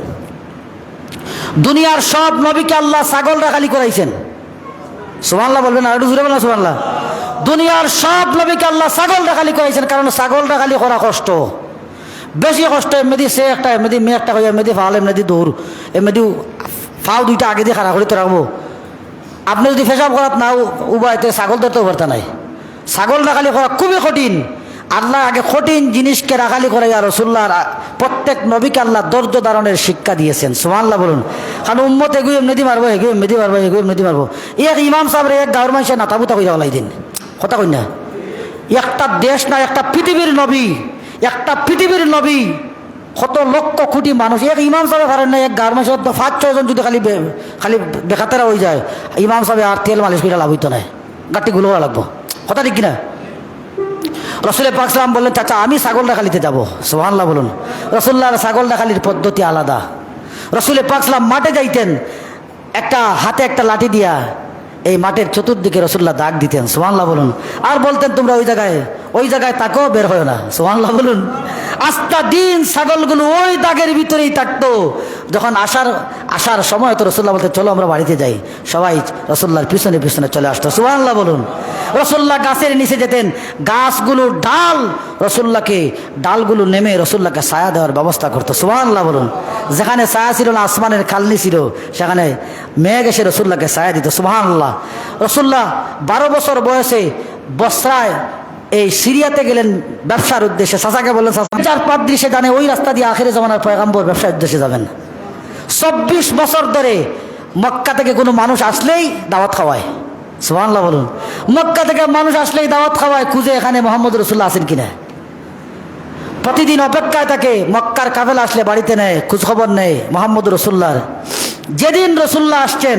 দুনিয়ার সব নবীকে আল্লাহ ছাগল রাখালি করাইছেন। সুবহানাল্লাহ বলবেন, আর একটু জোরে বলেন সুবহানাল্লাহ। দুনিয়ার সব নবীকে আল্লাহ ছাগল রাখালি করাইছেন, কারণ ছাগল রাখালি করা কষ্ট, বেশি কষ্ট। এমনি সে একটা, এমনি মেয়ে একটা কই, এমনি ফাল, এমনি দৌড়, এমনি ফাও দুইটা আগে দিয়ে খাড়া করে তো রাখবো। আপনি যদি পেশাব করাত না উবাইতে ছাগল ধরতে পারতে নাই। ছাগল রাখালি করা খুবই কঠিন। আল্লাহ আগে কঠিন জিনিসকে রাখালি করাইয়া রাসূলুল্লাহ প্রত্যেক নবীকে আল্লাহ ধৈর্য ধারণের শিক্ষা দিয়েছেন। সুবহানাল্লাহ বলুন। কারণ উম্মত এগুলো এমনি মারবো, এগুলো এমনি মারবো, এগুলো এমনি মারবো। এক ইমাম সাহেবের এক গাঁর মানুষের নাতাবুতা করে যাওয়া দিন, কথা কই না। একটা দেশ না, একটা পৃথিবীর নবী, একটা পৃথিবীর নবী, কত লক্ষ কোটি মানুষ, এক ইমাম সাহেব পারেন না। এক গাঁর মানুষের 5-6 জন যদি খালি বেখাতেরা হয়ে যায়, ইমাম সাহেব আর তেল মালিশ করে লাভ হইতো না, গাঁটটি গুলো লাগবো, কথা ঠিক কিনা। রাসূল পাক সাল্লাল্লাহু আলাইহি ওয়াসাল্লাম বললেন, চাচা আমি ছাগল রাখালিতে যাবো। সুবহানাল্লাহ বলুন। রাসূলুল্লাহর ছাগল রাখালির পদ্ধতি আলাদা। রাসূল পাক সাল্লাল্লাহু আলাইহি ওয়াসাল্লাম মাঠে যাইতেন, একটা হাতে একটা লাঠি দিয়া এই মাঠের চতুর্দিকে রাসূলুল্লাহ দাগ দিতেন। সুবহানাল্লাহ বলুন। আর বলতেন, তোমরা ওই জায়গায় তাকো, বের হয় না। সুবহানাল্লাহ বলুন। আস্তা দিন ছাগলগুলো ওই দাগের ভিতরেই থাকতো। যখন আসার সময় তো রাসূলুল্লাহ বলতেন, চলো আমরা বাড়িতে যাই। সবাই রাসূলুল্লাহর পিছনে পিছনে চলে আসতো। সুবহানাল্লাহ বলুন। রাসূলুল্লাহ গাছের নিচে যেতেন, গাছগুলো ডালগুলো নেমে রাসূলুল্লাহকে ছায়া দেওয়ার ব্যবস্থা করতো। সুবহানাল্লাহ বলুন। যেখানে ছায়া ছিল না, আসমানের খালনি ছিল, সেখানে মেঘ এসে রাসূলুল্লাহকে ছায়া দিত। সুবহানাল্লাহ। রাসূলুল্লাহ 12 বছর বয়সে বসরায় এই সিরিয়াতে গেলেন ব্যবসার উদ্দেশ্যে। চাচাকে বললেন, চাচার পাদ্রী সে জানে ওই রাস্তা দিয়ে আখিরে জামানার পয়গম্বর ব্যবসার উদ্দেশ্যে যাবেন। 24 বছর ধরে মক্কা থেকে কোনো মানুষ আসলেই দাওয়াত খাওয়ায়। সুবহানাল্লাহ বলুন। মক্কা থেকে মানুষ আসলেই দাওয়াত খাওয়ায়, খুঁজে এখানে মুহাম্মদ রাসূলুল্লাহ আছেন কিনা। প্রতিদিন অপেক্ষায় থাকে, মক্কার কাফেলা আসলে বাড়িতে নেয়, খোঁজখবর নেয় মুহাম্মদ রাসূলুল্লাহর। যেদিন রাসূলুল্লাহ আসছেন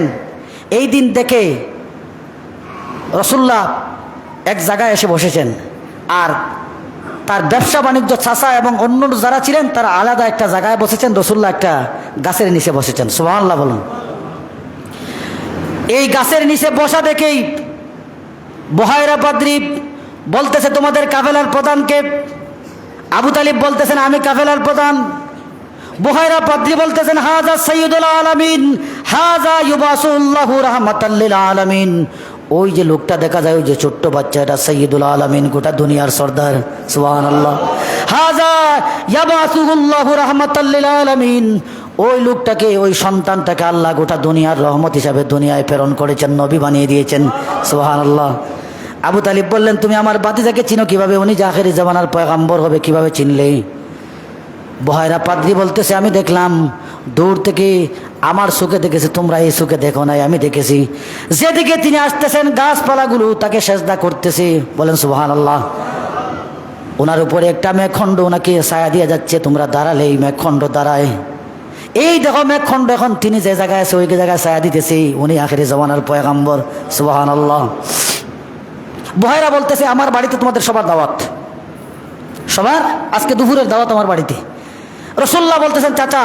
এই দিন দেখে রাসূলুল্লাহ এক জায়গায় এসে বসেছেন, আর তার ব্যবসা বাণিজ্য চাচা এবং অন্য যারা ছিলেন তারা আলাদা একটা জায়গায় বসেছেন। রাসূলুল্লাহ একটা গাছের নিচে বসেছেন। সুবহানাল্লাহ বলুন। এই গাছের নিচে বসা দেখেই বুহায়রা পাদ্রী বলতেছে, তোমাদের কাফেলার প্রধানকে? আবু তালিব বলতেছেন, আমি কাফেলার প্রধান। বুহায়রা পাদ্রী বলতেছেন, হাজা সাইয়্যিদুল আলামিন, হাজা ইউবাসুল্লাহু রাহমাতাল লিল আলামিন। ওই যে লোকটা দেখা যায়, ওই যে ছোট্ট বাচ্চা, এটা সাইয়্যিদুল আলামিন, গোটা দুনিয়ার সর্দার। সুবহানাল্লাহ। হাজা ইয়াবাসুল্লাহু রাহমাতাল লিল আলামিন। ওই লোকটাকে, ওই সন্তানটাকে আল্লাহ গোটা দুনিয়ার রহমত হিসাবে দুনিয়ায় প্রেরণ করেছেন, নবী বানিয়ে দিয়েছেন। সুবহানাল্লাহ। আবু তালিব বললেন, তুমি আমার ভাতিজাকে চিনো কিভাবে? উনি যে আখিরি জামানার পয়গম্বর হবে, কিভাবে চিনলে? বুহায়রা পাদ্রী বলতেছে, আমি দেখলাম দূর থেকে, আমার চোখে দেখেছি, তোমরা এই চোখে দেখো নাই, আমি দেখেছি। যেদিকে তিনি আসতেছেন গাছপালাগুলো তাকে সেজদা করতেছে। বলেন সুবহানাল্লাহ। ওনার উপরে একটা মেঘখণ্ড ওনাকে ছায়া দিয়ে যাচ্ছে, তোমরা দাঁড়ালে এই মেঘখণ্ড দাঁড়ায়। এই দেখো মেঘখণ্ড, এখন তিনি যে জায়গায় আছে ওই জায়গায় ছায়া দিতেছে, উনি আখিরি জামানার পয়গম্বর। সুবহানাল্লাহ। বুহায়রা বলতেছে, আমার বাড়িতে তোমাদের সবার দাওয়াত, সবার আজকে দুপুরের দাওয়াত আমার বাড়িতে। রাসূলুল্লাহ বলতেছেন, চাচা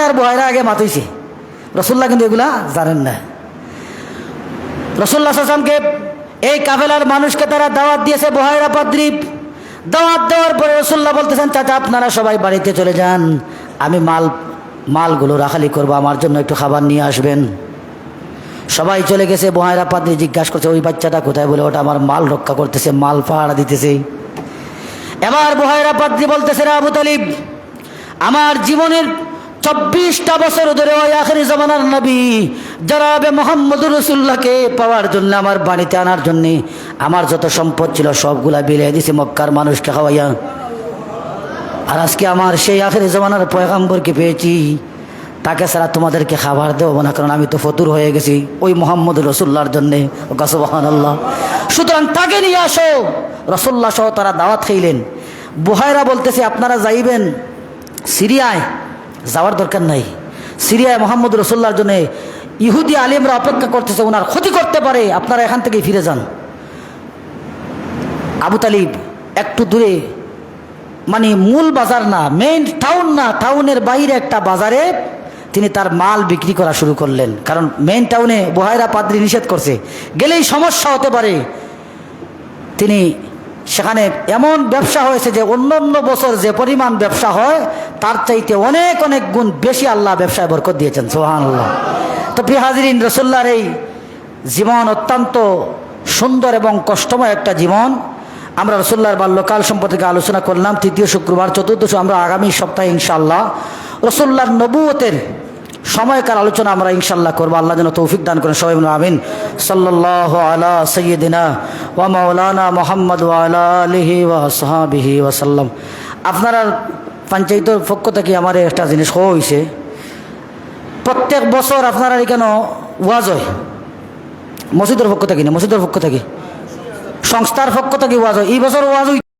আর বুহায়রা আগে মাতুইছে। রাসূলুল্লাহ কিন্তু এগুলা জানেন না। রাসূলুল্লাহ সাল্লাল্লাহু আলাইহি ওয়াসাল্লামকে এই কাফেলার মানুষকে তারা দাওয়াত দিয়েছে। বুহায়রা পাদ্রী দাওয়াত দেওয়ার পরে রাসূলুল্লাহ বলতেছেন, চাচা আপনারা সবাই বাড়িতে চলে যান, আমি মালগুলো রাখালি করবো, আমার জন্য একটু খাবার নিয়ে আসবেন। সবাই চলে গেছে। বুহায়রা পাদ্রী জিজ্ঞাসা করছে, ওই বাচ্চাটা কোথায়? বলে, ওটা আমার মাল রক্ষা করতেছে, মাল পাহারা দিতেছে। এবার বুহায়রা পাদ্রী বলতেছে, আবু তালিব, আমার জীবনের 24টা বছর ধরে ওই আখিরি জামানার নবী জনাবে মুহাম্মদুর রাসূলুল্লাহকে পাওয়ার জন্য, আমার বাড়িতে আনার জন্য আমার যত সম্পদ ছিল সবগুলা বিলিয়ে দিয়েছি মক্কার মানুষকে খাওয়াইয়া। আর আজকে আমার সেই আখিরি জামানার পয়গম্বরকে পেয়েছি, তাকে ছাড়া তোমাদেরকে খাবার দেবো না, কারণ আমি তো ফতুর হয়ে গেছি ওই মুহাম্মদুর রাসূলুল্লাহর জন্যে। সুবহানাল্লাহ। সুতরাং তাকে নিয়ে আসো। রাসূলুল্লাহ সহ তারা দাওয়াত খাইলেন। বুহায়রা বলতেছে, আপনারা যাইবেন সিরিয়ায়? যাওয়ার দরকার নাই। সিরিয়ায় মুহাম্মদুর রাসূলুল্লাহর জন্য ইহুদি আলিমরা অপেক্ষা করতেছে, ওনার ক্ষতি করতে পারে, আপনারা এখান থেকেই ফিরে যান। আবু তালিব একটু দূরে, মানে মূল বাজার না, মেইন টাউন না, টাউনের বাইরে একটা বাজারে তিনি তার মাল বিক্রি করা শুরু করলেন। কারণ মেইন টাউনে বুহায়রা পাদ্রী নিষেধ করছে, গেলেই সমস্যা হতে পারে। তিনি সেখানে এমন ব্যবসা হয়েছে যে অন্য অন্য বছর যে পরিমাণ ব্যবসা হয় তার চাইতে অনেক অনেক গুণ বেশি আল্লাহ ব্যবসায় বরকত দিয়েছেন, সুবহানাল্লাহ। তো প্রিয় হাজিরিন, রাসূলুল্লাহর এই জীবন অত্যন্ত সুন্দর এবং কষ্টময় একটা জীবন। আমরা রাসূলুল্লাহর বাল্যকাল সম্পর্কে আলোচনা করলাম তৃতীয় শুক্রবার, চতুর্দশ আমরা আগামী সপ্তাহে ইনশাআল্লাহ রাসূলুল্লাহর নবুয়তের সময়কার আলোচনা আমরা ইনশাআল্লাহ করবো। আল্লাহ যেন তৌফিক দান করেন, সবাই বলুন আমিন। সাল্লাল্লাহু আলা সাইয়্যিদিনা ওয়া মাওলানা মুহাম্মদ ওয়া আলা আলিহি ওয়া আসহাবিহি ওয়া সাল্লাম। আপনারা পঞ্চায়েতের পক্ষ থেকে আমার একটা জিনিস হয়েছে, প্রত্যেক বছর আপনারা কেন ওয়াজ হয় মসজিদের পক্ষ থেকে না, মসজিদের পক্ষ থেকে সংস্থার পক্ষ থেকে ওয়াজ হয়। এই বছর ওয়াজ